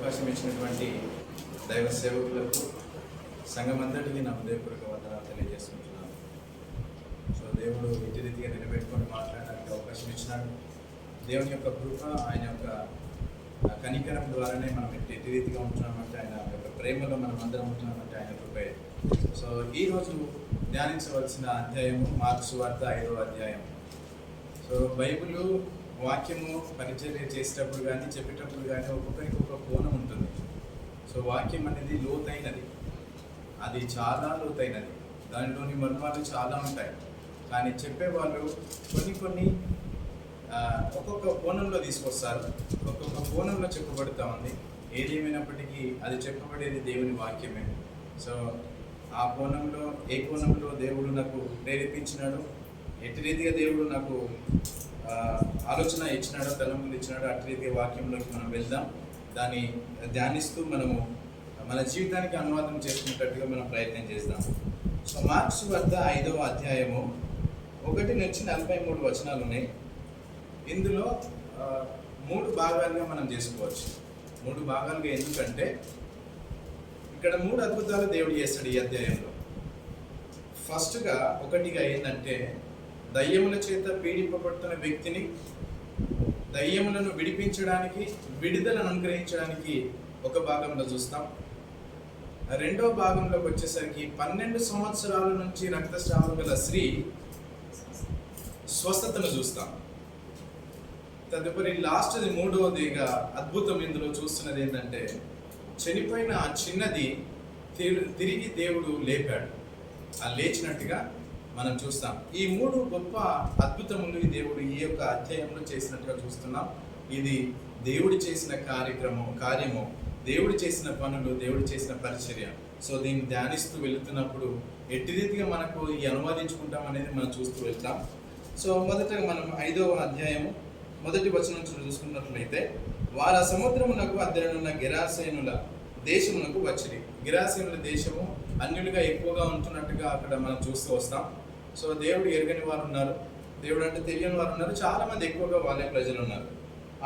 అవకాశం ఇచ్చినటువంటి దైవ సేవకులకు సంఘమంతటికి నా హృదయపూర్వక వందనాలు తెలియజేసుకుంటున్నాను. సో దేవుడు ఇటు రీతిగా నిలబెట్టుకొని మాట్లాడడానికి అవకాశం ఇచ్చినాడు. దేవుని యొక్క కృప, ఆయన యొక్క కనికరం ద్వారానే మనం ఇటు రీతిగా ఉంటున్నామంటే, ఆయన యొక్క ప్రేమలో మనం అందరం ఉంటున్నామంటే ఆయన కృపే. సో ఈరోజు ధ్యానించవలసిన అధ్యాయము మార్కు సువార్త 5వ అధ్యాయం. సో బైబిల్ వాక్యము పరిచర్య చేసేటప్పుడు కానీ చెప్పేటప్పుడు కానీ ఒక్కొక్కరికి ఒక కోణం ఉంటుంది. సో వాక్యం అనేది లోతైనది, అది చాలా లోతైనది, దానిలోని మర్మాలు చాలా ఉంటాయి. కానీ చెప్పేవాళ్ళు కొన్ని ఒక్కొక్క కోణంలో తీసుకొస్తారు, ఒక్కొక్క కోణంలో చెప్పబడుతూ ఉంది. ఏదేమైనప్పటికీ అది చెప్పబడేది దేవుని వాక్యమే. సో ఆ కోణంలో, ఏ కోణంలో దేవుడు నాకు ప్రేరేపించినాడు, ఎట్టి రీతిగా దేవుడు నాకు ఆలోచన ఇచ్చినాడో, తలంపులు ఇచ్చినాడో, అట్టి రీతిగా వాక్యంలోకి మనం వెళ్దాం. దాన్ని ధ్యానిస్తూ మనము మన జీవితానికి అనువాదం చేసుకునేటట్టుగా మనం ప్రయత్నం చేద్దాం. సో మార్కు సువార్త 5వ అధ్యాయము 1 నుంచి 43 వచనాలు ఉన్నాయి. ఇందులో 3 భాగాలుగా మనం చేసుకోవచ్చు. 3 భాగాలుగా ఎందుకంటే ఇక్కడ 3 అద్భుతాలు దేవుడు చేస్తాడు ఈ అధ్యాయంలో. ఫస్ట్గా ఒకటిగా ఏంటంటే, దయ్యముల చేత పీడింపబడుతున్న వ్యక్తిని దయ్యములను విడిపించడానికి, విడుదలను అనుగ్రహించడానికి ఒక భాగంలో చూస్తాం. రెండో భాగంలోకి వచ్చేసరికి 12 సంవత్సరాల నుంచి రక్తస్రావం గల స్త్రీ స్వస్థతను చూస్తాం. తదుపరి లాస్ట్ది 3వదిగా అద్భుతం ఇందులో చూస్తున్నది ఏంటంటే, చనిపోయిన ఆ చిన్నది తిరిగి దేవుడు లేపాడు. ఆ లేచినట్టుగా మనం చూస్తాం. ఈ 3 గొప్ప అద్భుతములు ఈ దేవుడు ఈ యొక్క అధ్యాయంలో చేసినట్టుగా చూస్తున్నాం. ఇది దేవుడు చేసిన కార్యము, దేవుడు చేసిన పనులు, దేవుడు చేసిన పరిచర్య. సో దీన్ని ధ్యానిస్తూ వెళుతున్నప్పుడు ఎట్టి రీతిగా మనకు ఈ అనువాదించుకుంటాం అనేది మనం చూస్తూ వెళ్తాం. సో మొదటగా మనం 5వ అధ్యాయము 1వ వచనం చూసుకున్నట్లయితే, వారు ఆ సముద్రమునకు అద్దెనున్న గెరాసేనుల దేశమునకు వచ్చిరి. గెరాసేనుల దేశము అన్యులుగా ఎక్కువగా ఉంటున్నట్టుగా అక్కడ మనం చూస్తూ వస్తాం. సో దేవుడు ఎరగని వారు ఉన్నారు, దేవుడు అంటే తెలియని వారు ఉన్నారు, చాలా మంది ఎక్కువగా వాళ్ళే ప్రజలు ఉన్నారు.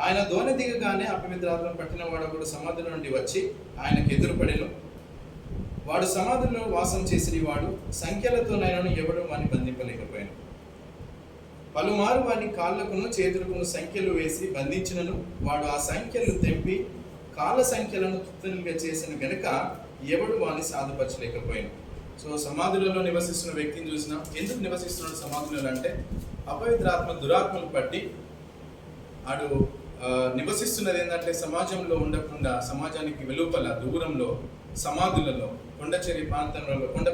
ఆయన దోణి దిగగానే అపవిత్రాత్మను పట్టిన వాడు కూడా సమాధుల నుండి వచ్చి ఆయనకు ఎదురుపడెను. వాడు సమాధుల్లో వాసం చేసి వాడు సంఖ్యలతోనైనా ఎవడు వాడిని బంధింపలేకపోయాను. పలుమారు వాడిని కాళ్ళకును చేతులకును సంఖ్యలు వేసి బంధించినను వాడు ఆ సంఖ్యలు తెంపి కాళ్ళ సంఖ్యలను తుత్తలుగా చేసిన గనుక ఎవడు వాడిని సాధపరచలేకపోయాను. సో సమాధులలో నివసిస్తున్న వ్యక్తిని చూసినా, ఎందుకు నివసిస్తున్నాడు సమాధులలో అంటే, అపవిత్రాత్మ దురాత్మలు పట్టి ఆడు నివసిస్తున్నది ఏంటంటే, సమాజంలో ఉండకుండా సమాజానికి వెలుపల దూరంలో సమాధులలో కొండ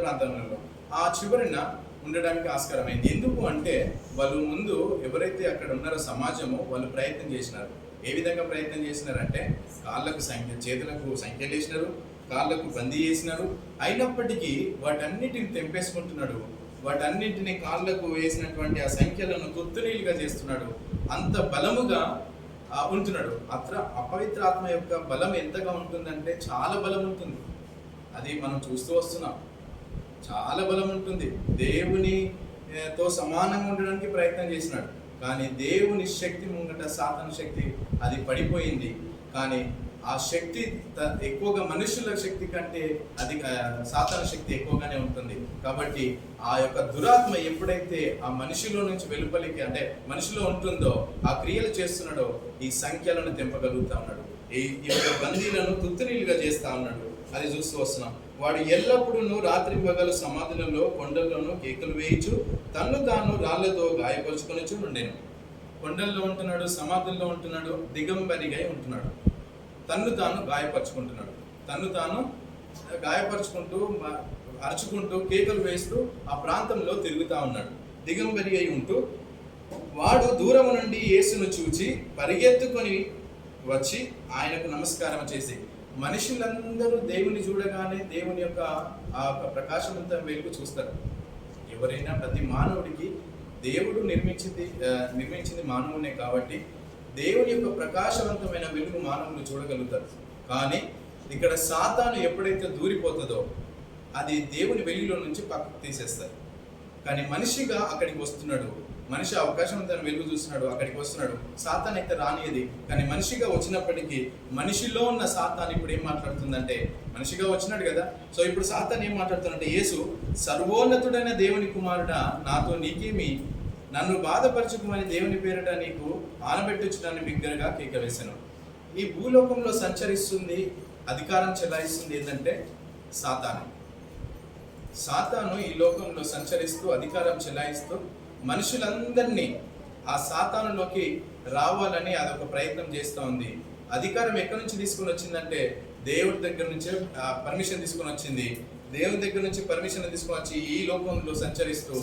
ప్రాంతంలో ఆ చివరిన ఉండడానికి ఆస్కారమైంది. ఎందుకు అంటే, వాళ్ళు ముందు ఎవరైతే అక్కడ ఉన్నారో సమాజము, వాళ్ళు ప్రయత్నం చేసినారు. ఏ విధంగా ప్రయత్నం చేసినారంటే, కాళ్ళకు చేతులకు సంఖ్యలు వేసినారు, కాళ్ళకు బందీ చేసినారు. అయినప్పటికీ వాటన్నిటిని తెంపేసుకుంటున్నాడు. వాటన్నిటిని కాళ్ళకు వేసినటువంటి ఆ సంఖ్యలను తుత్తునీలుగా చేస్తున్నాడు. అంత బలముగా ఉంటున్నాడు. అపవిత్రాత్మ యొక్క బలం ఎంతగా ఉంటుందంటే, చాలా బలం ఉంటుంది. అది మనం చూస్తూ వస్తున్నాం. చాలా బలం ఉంటుంది. దేవునితో సమానంగా ఉండడానికి ప్రయత్నం చేసినాడు. కానీ దేవుని శక్తి ముంగట సాతాను శక్తి అది పడిపోయింది. కానీ ఆ శక్తి ఎక్కువగా మనుషుల శక్తి కంటే అది సాతాను శక్తి ఎక్కువగానే ఉంటుంది. కాబట్టి ఆ యొక్క దురాత్మ ఎప్పుడైతే ఆ మనిషిలో నుంచి వెలుపలికి, అంటే మనిషిలో ఉంటుందో, ఆ క్రియలు చేస్తున్నాడో, ఈ సంఖ్యలను తెంపగలుగుతా ఉన్నాడు. ఈ యొక్క బందీలను తుత్తునీలుగా చేస్తా ఉన్నాడు. అది చూస్తూ వస్తున్నాం. వాడు ఎల్లప్పుడూ రాత్రి పగలు సమాధులలో కొండల్లోనూ కేకలు వేయించు తన్ను తాను రాళ్లతో గాయపరుచుకొని ఉండేను. కొండల్లో ఉంటున్నాడు, సమాధుల్లో ఉంటున్నాడు, దిగంబరిగా ఉంటున్నాడు. తన్ను తాను గాయపరుచుకుంటున్నాడు. తన్ను తాను గాయపరుచుకుంటూ, అరుచుకుంటూ, కేకలు వేస్తూ ఆ ప్రాంతంలో తిరుగుతూ ఉన్నాడు. దిగంబరి అయి ఉంటూ వాడు దూరం నుండి యేసును చూచి పరిగెత్తుకొని వచ్చి ఆయనకు నమస్కారం చేసి, మనుషులందరూ దేవుని చూడగానే దేవుని యొక్క ఆ ప్రకాశవంతం వెలుగు చూస్తారు. ఎవరైనా, ప్రతి మానవుడికి దేవుడు నిర్మించింది మానవునే కాబట్టి దేవుని యొక్క ప్రకాశవంతమైన వెలుగు మానవులు చూడగలుగుతారు. కానీ ఇక్కడ సాతాను ఎప్పుడైతే దూరిపోతుందో అది దేవుని వెలుగులో నుంచి పక్కకు తీసేస్తారు. కానీ మనిషిగా అక్కడికి వస్తున్నాడు. మనిషి అవకాశం తను వెలుగు చూస్తున్నాడు, అక్కడికి వస్తున్నాడు. సాతాన్ అయితే రానియది, కానీ మనిషిగా వచ్చినప్పటికీ మనిషిలో ఉన్న సాతాన్ ఇప్పుడు ఏం మాట్లాడుతుందంటే, మనిషిగా వచ్చినాడు కదా, సో ఇప్పుడు సాతాన్ ఏం మాట్లాడుతుందంటే, యేసు సర్వోన్నతుడైన దేవుని కుమారుడా, నాతో నీకేమి, నన్ను బాధపరచుకోమని దేవుని పేరిట నీకు ఆనబెట్టుచున్నాను బిగ్గరగా కేక వేశాను. ఈ భూలోకంలో సంచరిస్తుంది, అధికారం చెలాయిస్తుంది ఏంటంటే సాతాను. సాతాను ఈ లోకంలో సంచరిస్తూ అధికారం చెలాయిస్తూ మనుషులందరినీ ఆ సాతానులోకి రావాలని అదొక ప్రయత్నం చేస్తూ ఉంది. అధికారం ఎక్కడి నుంచి తీసుకొని వచ్చిందంటే దేవుడి దగ్గర నుంచే పర్మిషన్ తీసుకొని వచ్చింది. దేవుని దగ్గర నుంచి పర్మిషన్ తీసుకొని వచ్చి ఈ లోకంలో సంచరిస్తూ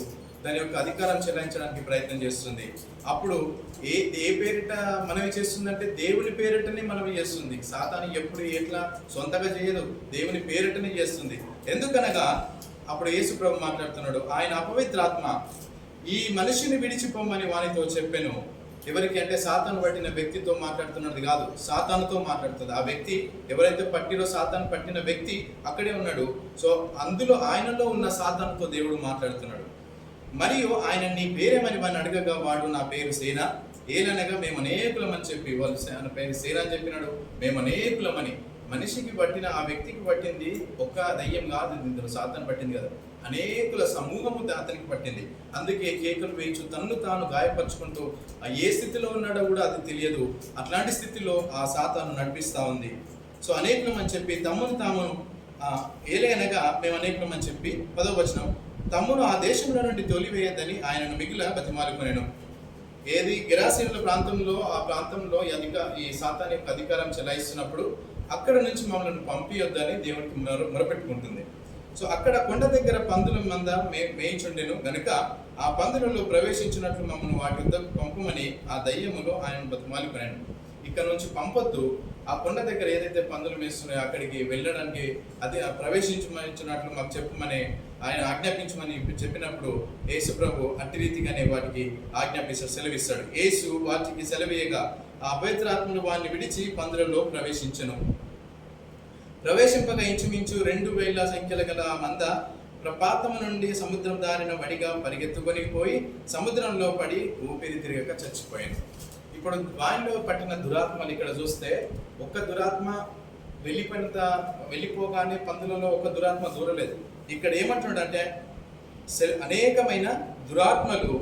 దాని యొక్క అధికారం చెలాయించడానికి ప్రయత్నం చేస్తుంది. అప్పుడు ఏ పేరిట మనవి చేస్తుందంటే దేవుని పేరిటనే మనవి చేస్తుంది. సాతాను ఎప్పుడు ఎట్లా సొంతగా చేయదు, దేవుని పేరిటనే చేస్తుంది. ఎందుకనగా అప్పుడు యేసు ప్రభు మాట్లాడుతున్నాడు, ఆయన అపవిత్రాత్మ ఈ మనిషిని విడిచిపోమని వానితో చెప్పాను. ఎవరికి అంటే సాతాను పట్టిన వ్యక్తితో మాట్లాడుతున్నది కాదు, సాతానుతో మాట్లాడుతుంది. ఆ వ్యక్తి ఎవరైతే పట్టిరో, సాతాను పట్టిన వ్యక్తి అక్కడే ఉన్నాడు. సో అందులో ఆయనలో ఉన్న సాతానుతో దేవుడు మాట్లాడుతున్నాడు. మరియు ఆయన నీ పేరేమని వాడిని అడగగా వాడు నా పేరు సేన, ఏలనగా మేము అనేకులమని చెప్పి, వాళ్ళు ఆయన పేరు సేన అని చెప్పినాడు, మేము అనేకులమని. మనిషికి పట్టిన ఆ వ్యక్తికి పట్టింది ఒక్క దయ్యం కాదు, ఇందులో సాతాను పట్టింది కదా, అనేకుల సమూహము అతనికి పట్టింది. అందుకే కేకలు వేయించు తన్ను తాను గాయపరుచుకుంటూ ఏ స్థితిలో ఉన్నాడో కూడా అది తెలియదు, అట్లాంటి స్థితిలో ఆ సాతాను నడిపిస్తూ ఉంది. సో అనేకులం అని చెప్పి తమ్మును తాము ఏలైనగా మేము అనేకులం అని చెప్పి 10వ వచనం, తమ్మును ఆ దేశంలో నుండి తొలివేయద్దని ఆయనను మిగిలిన బతిమాలుకొనెను. ఏది గెరాసీనుల ప్రాంతంలో, ఆ ప్రాంతంలో ఈ సాతాను యొక్క అధికారం చెలాయిస్తున్నప్పుడు అక్కడ నుంచి మమ్మల్ని పంపియొద్దని దేవుడికి మొరపెట్టుకుంటుంది. సో అక్కడ కొండ దగ్గర పందుల మంద మేయించుండెను గనుక ఆ పందులలో ప్రవేశించినట్లు మమ్మల్ని వాటి వద్దకు పంపమని ఆ దయ్యములో ఆయన బతిమాలుకొనెను. ఇక్కడ నుంచి పంపొద్దు, ఆ కొండ దగ్గర ఏదైతే పందులు మేస్తున్నాయో అక్కడికి వెళ్ళడానికి అది ప్రవేశించమనిచ్చినట్లు మాకు చెప్పమని ఆయన ఆజ్ఞాపించమని చెప్పినప్పుడు యేసు ప్రభు అట్టి రీతిగానే వాటికి ఆజ్ఞాపిస్తాడు, సెలవిస్తాడు. యేసు వాటికి సెలవేయగా ఆ అపవిత్రాత్మను వారిని విడిచి పందులలో ప్రవేశించను. ప్రవేశింపగా ఇంచుమించు 2000 సంఖ్యల గల మంద ప్రపాతము నుండి సముద్రం దారిన వడిగా పరిగెత్తుకొని పోయి సముద్రంలో పడి ఊపిరి తిరగక చచ్చిపోయాను. ఇప్పుడు వారిలో పట్టిన దురాత్మలు ఇక్కడ చూస్తే ఒక్క దురాత్మ వెళ్ళిపోగానే పందులలో ఒక దురాత్మ దూరలేదు. ఇక్కడ ఏమంటున్నాడు అంటే అనేకమైన దురాత్మలు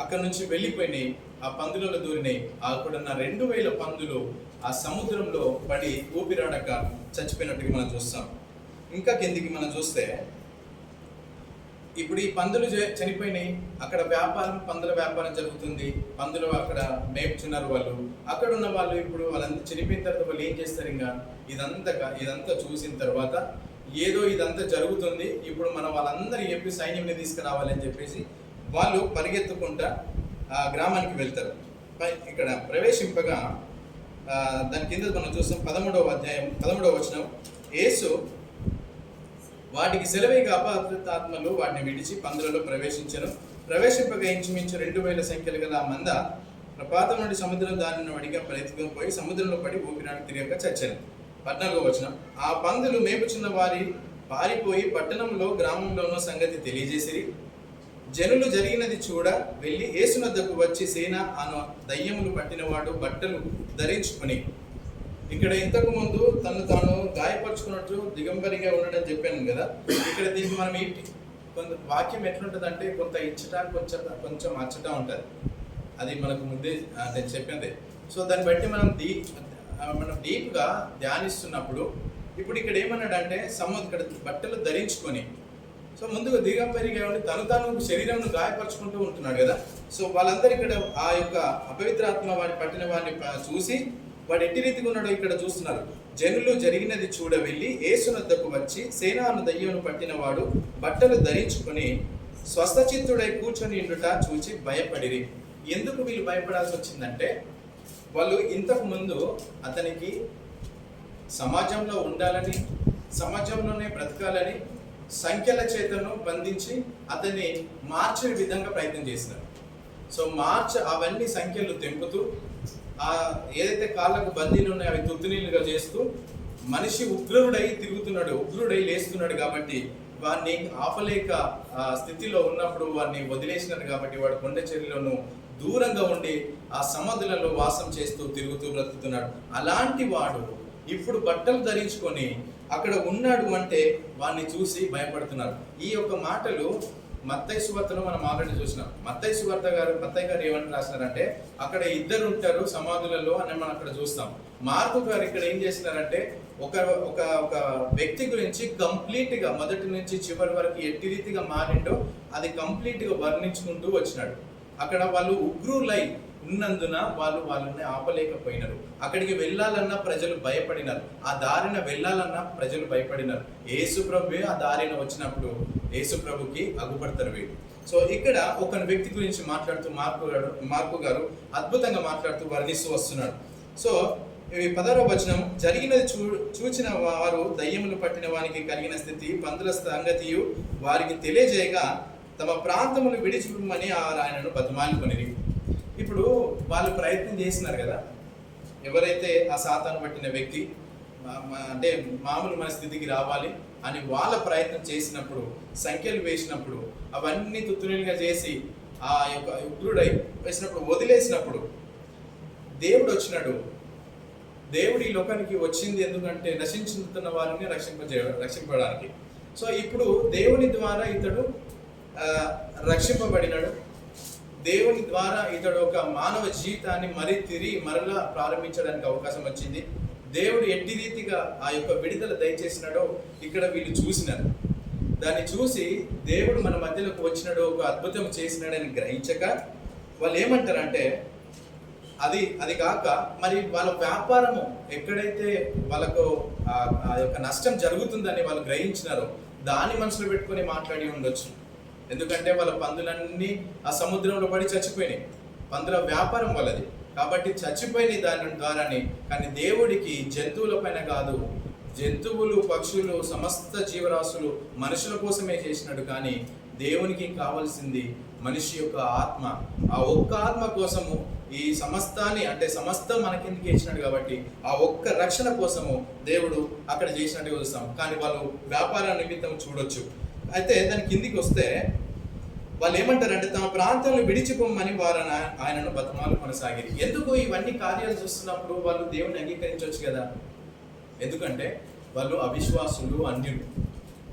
అక్కడ నుంచి వెళ్ళిపోయినాయి, ఆ పందులలో దూరినాయి. అక్కడున్న 2000 పందులు ఆ సముద్రంలో పడి ఊపిరాడక చచ్చిపోయినట్టుగా మనం చూస్తాం. ఇంకా కిందికి మనం చూస్తే ఇప్పుడు ఈ పందులు చనిపోయినాయి, అక్కడ పందుల వ్యాపారం జరుగుతుంది, పందులు అక్కడ మేపుచున్నారు వాళ్ళు. అక్కడ ఉన్న వాళ్ళు ఇప్పుడు వాళ్ళంతా చనిపోయిన తర్వాత వాళ్ళు ఏం చేస్తారు, ఇంకా ఇదంతా చూసిన తర్వాత ఏదో ఇదంతా జరుగుతుంది, ఇప్పుడు మనం వాళ్ళందరూ చెప్పి సైన్యంని తీసుకురావాలని చెప్పేసి వాళ్ళు పరిగెత్తుకుంటా ఆ గ్రామానికి వెళ్తారు. ఇక్కడ ప్రవేశింపగా దాని కింద మనం చూస్తాం 13వ అధ్యాయం 13వ వచనం, యేసు వాటికి సెలవేగా అపవిత్రాత్మలు వాటిని విడిచి పందులలో ప్రవేశించను. ప్రవేశింపగా ఇంచుమించు 2000 సంఖ్యలు గల ఆ మంద ప్రపాతం నుండి సముద్రం దానిని వడిగా పరిగెత్తుకొని పోయి సముద్రంలో పడి ఊపిరాడు తిరగక చచ్చాను. 14వ వచనం, ఆ పందులు మేపుచున్న వారి పారిపోయి పట్టణంలో గ్రామంలోనూ సంగతి తెలియజేసిరి. జనులు జరిగినది చూడ వెళ్ళి యేసునద్దకు వచ్చి సేన అను దయ్యములు పట్టినవాడు బట్టలు ధరించుకుని, ఇక్కడ ఇంతకు ముందు తను తాను గాయపరుచుకున్నట్టు దిగంబరిగా ఉండడం చెప్పాను కదా, ఇక్కడ దీనికి మనం కొంత వాక్యం ఎట్లుంటుంది అంటే కొంత ఇచ్చట కొంచెం అచ్చట ఉంటుంది. అది మనకు ముందే నేను చెప్పినదే. సో దాన్ని బట్టి మనం డీప్గా ధ్యానిస్తున్నప్పుడు ఇప్పుడు ఇక్కడ ఏమన్నాడంటే ఇక్కడ బట్టలు ధరించుకొని, సో ముందుగా దిగంబరిగా ఉండి తాను శరీరంను గాయపరుచుకుంటూ ఉంటున్నాడు కదా. సో వాళ్ళందరూ ఇక్కడ ఆ యొక్క అపవిత్రాత్మ వాడిని పట్టిన వాడిని చూసి వాడు ఎట్టి రీతిగా ఉన్నాడో ఇక్కడ చూస్తున్నారు. జనులు జరిగినది చూడ వెళ్ళి యేసునద్దకు వచ్చి సేనాను దయ్యమును పట్టిన వాడు బట్టలు ధరించుకొని స్వస్థచిత్తుడై కూర్చొని ఉండుట చూచి భయపడిరి. ఎందుకు వీళ్ళు భయపడాల్సి వచ్చిందంటే వాళ్ళు ఇంతకు ముందు అతనికి సమాజంలో ఉండాలని, సమాజంలోనే బ్రతకాలని సంఖ్యల చేతను బంధించి అతన్ని మార్చే విధంగా ప్రయత్నం చేసినారు. సో అవన్నీ సంఖ్యలు తెంపుతూ ఏదైతే కాళ్ళకు బందీలు ఉన్నాయో అవి తుత్తునీలుగా చేస్తూ మనిషి ఉగ్రుడై తిరుగుతున్నాడు, ఉగ్రుడై లేస్తున్నాడు. కాబట్టి వాడిని ఆపలేక స్థితిలో ఉన్నప్పుడు వాడిని వదిలేసినారు కాబట్టి వాడు కొండ చర్యలోను దూరంగా ఉండి ఆ సమాధులలో వాసం చేస్తూ తిరుగుతూ బ్రతుకుతున్నాడు. అలాంటి వాడు ఇప్పుడు బట్టలు ధరించుకొని అక్కడ ఉన్నాడు అంటే వాడిని చూసి భయపడుతున్నారు. ఈ యొక్క మాటలు మత్తయి సువార్తలో మనం ఆల్రెడీ చూసినాం. మత్తయి గారు ఏమని రాసినారంటే అక్కడ ఇద్దరు ఉంటారు సమాధులలో అని మనం అక్కడ చూస్తాం. మార్కు గారు ఇక్కడ ఏం చేసినారంటే ఒక ఒక ఒక వ్యక్తి గురించి కంప్లీట్ గా మొదటి నుంచి చివరి వరకు ఎట్టి రీతిగా మారిండో అది కంప్లీట్ గా వర్ణించుకుంటూ వచ్చినాడు. అక్కడ వాళ్ళు ఉగ్రులై ఉన్నందున వాళ్ళని ఆపలేకపోయినారు. అక్కడికి వెళ్ళాలన్నా ప్రజలు భయపడినారు. ఆ దారిన వెళ్ళాలన్నా ప్రజలు భయపడినారు. యేసు ప్రభువే ఆ దారిన వచ్చినప్పుడు యేసు ప్రభుకి అగుపడతారు వీళ్ళు. సో ఇక్కడ ఒక వ్యక్తి గురించి మాట్లాడుతూ మార్కు గారు అద్భుతంగా మాట్లాడుతూ వర్ణిస్తూ వస్తున్నాడు. సో 10వ వచనం, జరిగినది చూచిన వారు దయ్యములు పట్టిన వానికి కలిగిన స్థితి పందుల సంగతియు వారికి తెలియజేయగా తమ ప్రాంతములు విడిచిపోమని ఆయనను బతిమాలుకొనిరి. ఇప్పుడు వాళ్ళు ప్రయత్నం చేసినారు కదా, ఎవరైతే ఆ సాతాను పట్టిన వ్యక్తి అంటే మామూలు మన స్థితికి రావాలి అని వాళ్ళ ప్రయత్నం చేసినప్పుడు, సంఖ్యలు వేసినప్పుడు, అవన్నీ తుత్తునిలుగా చేసి ఆ యొక్క ఉగ్రుడై వేసినప్పుడు, వదిలేసినప్పుడు దేవుడు వచ్చినాడు. దేవుడు ఈ లోకానికి వచ్చింది ఎందుకంటే నశించుతున్న వారిని రక్షింపడానికి. సో ఇప్పుడు దేవుని ద్వారా ఇతడు రక్షింపబడినాడు. దేవుని ద్వారా ఇతడు ఒక మానవ జీవితాన్ని మరలా ప్రారంభించడానికి అవకాశం వచ్చింది. దేవుడు ఎట్టి రీతిగా ఆ యొక్క విడుదల దయచేసినాడో ఇక్కడ వీళ్ళు చూసినారు. దాన్ని చూసి దేవుడు మన మధ్యలోకి వచ్చినాడో, ఒక అద్భుతం చేసినాడని గ్రహించక వాళ్ళు ఏమంటారంటే అది కాక మరి వాళ్ళ వ్యాపారము ఎక్కడైతే వాళ్ళకు ఆ యొక్క నష్టం జరుగుతుందని వాళ్ళు గ్రహించినారో దాన్ని మనసులో పెట్టుకొని మాట్లాడి ఉండొచ్చు. ఎందుకంటే వాళ్ళ పందులన్నీ ఆ సముద్రంలో పడి చచ్చిపోయినాయి. పందుల వ్యాపారం వాళ్ళది కాబట్టి చచ్చిపోయినాయి దాని ద్వారానే. కానీ దేవుడికి జంతువుల పైన కాదు, జంతువులు, పక్షులు, సమస్త జీవరాశులు మనుషుల కోసమే చేసినాడు. కానీ దేవునికి కావాల్సింది మనిషి యొక్క ఆత్మ. ఆ ఒక్క ఆత్మ కోసము ఈ సమస్తాన్ని అంటే సమస్తం మనకిందుకు ఇచ్చినాడు కాబట్టి ఆ ఒక్క రక్షణ కోసము దేవుడు అక్కడ చేసినట్టుగా చూస్తాం. కానీ వాళ్ళు వ్యాపార నిమిత్తం చూడొచ్చు. అయితే దాని కిందికి వస్తే వాళ్ళు ఏమంటారంటే తమ ప్రాంతంలో విడిచిపోమని వారు ఆయనను బతమాలు కొనసాగిరి. ఎందుకు ఇవన్నీ కార్యాలు చూస్తున్నప్పుడు వాళ్ళు దేవుని అంగీకరించవచ్చు కదా? ఎందుకంటే వాళ్ళు అవిశ్వాసులు, అన్యులు.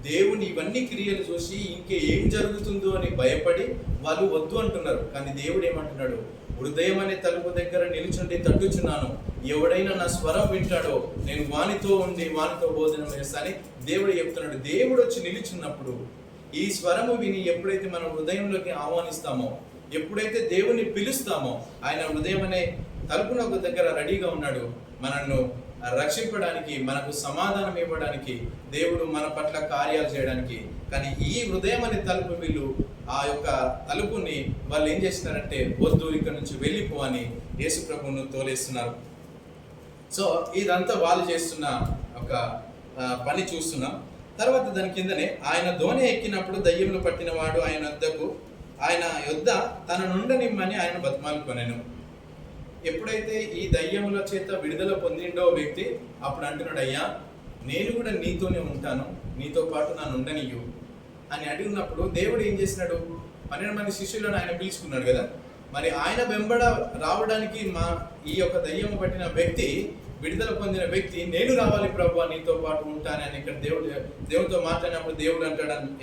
దేవుని ఇవన్నీ క్రియలు చూసి ఇంకే ఏం జరుగుతుందో అని భయపడి వాళ్ళు వద్దు అంటున్నారు. కానీ దేవుడు ఏమంటున్నాడు? హృదయం అనే తలుపు దగ్గర నిలుచుండి తట్టుచున్నాను, ఎవడైనా నా స్వరం వింటాడో నేను వానితో ఉండి వానితో భోజనం చేస్తానని దేవుడు చెప్తున్నాడు. దేవుడు వచ్చి నిలుచున్నప్పుడు ఈ స్వరము విని ఎప్పుడైతే మనం హృదయంలోకి ఆహ్వానిస్తామో, ఎప్పుడైతే దేవుని పిలుస్తామో, ఆయన హృదయం అనే తలుపున దగ్గర రెడీగా ఉన్నాడు మనల్ని రక్షింపడానికి, మనకు సమాధానం ఇవ్వడానికి, దేవుడు మన పట్ల కార్యాలు చేయడానికి. కానీ ఈ హృదయం అనే తలుపు వీళ్ళు ఆ యొక్క తలుపుని వాళ్ళు ఏం చేస్తున్నారంటే వద్దు, ఇక్కడ నుంచి వెళ్ళిపో అని యేసు ప్రభువును తోలేస్తున్నారు. సో ఇదంతా వాళ్ళు చేస్తున్న ఒక పని చూస్తున్నాం. తర్వాత దాని కిందనే ఆయన దోణి ఎక్కినప్పుడు దయ్యములు పట్టినవాడు ఆయన యొద్ద తన నుండనిమ్మని ఆయన బతిమాలుకొనెను. ఎప్పుడైతే ఈ దయ్యముల చేత విడుదల పొందిండో వ్యక్తి అప్పుడు అంటున్నాడు, అయ్యా నేను కూడా నీతోనే ఉంటాను, నీతో పాటు నన్ను ఉండనియ్యు అని అడిగినప్పుడు దేవుడు ఏం చేసినాడు? 12 మంది శిష్యులను ఆయన పిలుచుకున్నాడు కదా. మరి ఆయన వెంబడ రావడానికి ఈ యొక్క దయ్యము పట్టిన వ్యక్తి, విడుదల పొందిన వ్యక్తి, నేను రావాలి ప్రభువా నీతో పాటు ఉంటానని ఇక్కడ దేవుడితో మాట్లాడినప్పుడు దేవుడు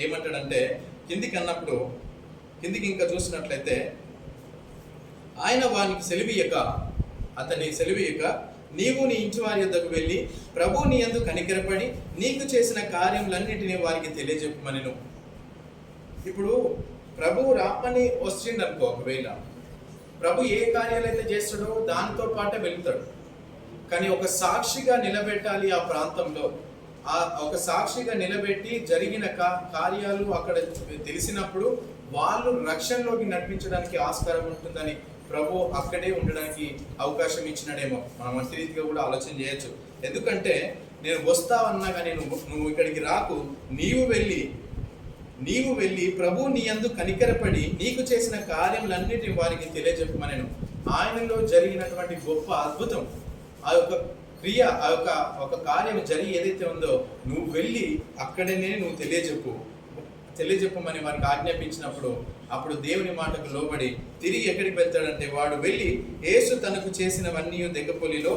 ఏమంటాడంటే కిందికి ఇంకా చూసినట్లయితే ఆయన వానికి అతని సెలవీయక నీవు నీ ఇంటి వారి యొద్దకు వెళ్ళి ప్రభు నీ యందు కనికరపడి నీకు చేసిన కార్యములన్నిటినీ వారికి తెలియజెప్పమనెను. ఇప్పుడు ప్రభువు రాపని వచ్చిండనుకో, ఒకవేళ ప్రభు ఏ కార్యాలైతే చేస్తాడో దాంతో పాటే వెళ్తాడు. కానీ ఒక సాక్షిగా నిలబెట్టాలి ఆ ప్రాంతంలో. ఒక సాక్షిగా నిలబెట్టి జరిగిన కార్యాలు అక్కడ తెలిసినప్పుడు వాళ్ళు రక్షణలోకి నడిపించడానికి ఆస్కారం ఉంటుందని ప్రభు అక్కడే ఉండడానికి అవకాశం ఇచ్చినాడేమో. మనం అంత రీతిగా కూడా ఆలోచన చేయొచ్చు. ఎందుకంటే నేను వస్తావన్నా కానీ నువ్వు ఇక్కడికి రాకు, నీవు వెళ్ళి ప్రభు నీ యందు కనికరపడి నీకు చేసిన కార్యములన్నిటిని వారికి తెలియజెప్పమనెను. ఆయనలో జరిగినటువంటి గొప్ప అద్భుతం, ఆ యొక్క క్రియ, ఆ యొక్క కార్యం జరిగి ఏదైతే ఉందో నువ్వు వెళ్ళి అక్కడనే నువ్వు తెలియజెప్పు. తెలియజెప్పమని వారికి ఆజ్ఞాపించినప్పుడు అప్పుడు దేవుని మాటకు లోబడి తిరిగి ఎక్కడికి వెళ్తాడంటే వాడు వెళ్ళి యేసు తనకు చేసినవన్నీ దెగ్గపొలిలో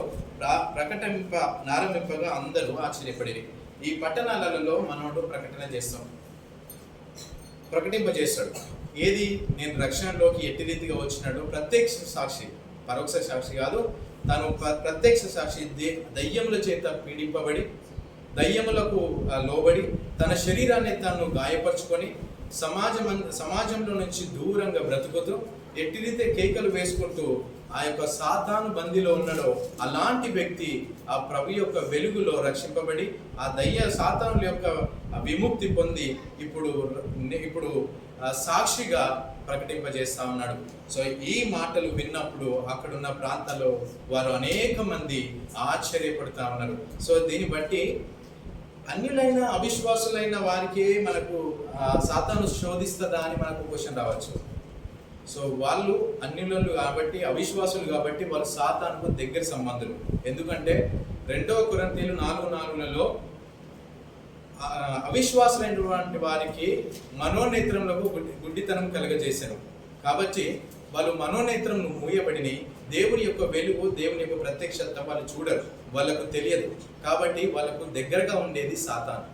నారంభింపగా అందరూ ఆశ్చర్యపడి. ఈ పట్టణాలలో మనోడు ప్రకటింపజేస్తాడు. ఏది? నేను రక్షణలోకి ఎట్టి రీతిగా వచ్చినాడు. ప్రత్యక్ష సాక్షి, పరోక్ష సాక్షి కాదు, తను ప్రత్యక్ష సాక్షి. దయ్యముల చేత పీడింపబడి దయ్యములకు లోబడి తన శరీరాన్ని తాను గాయపరుచుకొని సమాజంలో నుంచి దూరంగా బ్రతుకుతూ ఎట్టి రీతి కేకలు వేసుకుంటూ ఆ యొక్క సాతాను బందీలో ఉన్నాడో అలాంటి వ్యక్తి ఆ ప్రభు యొక్క వెలుగులో రక్షింపబడి ఆ సాతానుల యొక్క విముక్తి పొంది ఇప్పుడు సాక్షిగా ప్రకటింపజేస్తా ఉన్నాడు. సో ఈ మాటలు విన్నప్పుడు అక్కడున్న ప్రాంతాల్లో వారు అనేక మంది ఆశ్చర్యపడుతూ ఉన్నారు. సో దీన్ని బట్టి అన్యులైన అవిశ్వాసులైన వారికే మనకు సాతాను శోధిస్తుందా అని మనకు క్వశ్చన్ రావచ్చు. సో వాళ్ళు అన్యులు కాబట్టి, అవిశ్వాసులు కాబట్టి వాళ్ళు సాతానుకు దగ్గర సంబంధులు. ఎందుకంటే 2 కొరింథీయులు 4:4 అవిశ్వాసులైనటువంటి వారికి మనోనేత్రములకు గుడ్డితనం కలగజేశాను. కాబట్టి వాళ్ళు మనోనేత్రమును మూయబడిని దేవుని యొక్క వెలుగు, దేవుని యొక్క ప్రత్యక్షత వాళ్ళు చూడరు, వాళ్ళకు తెలియదు. కాబట్టి వాళ్ళకు దగ్గరగా ఉండేది సాతాను.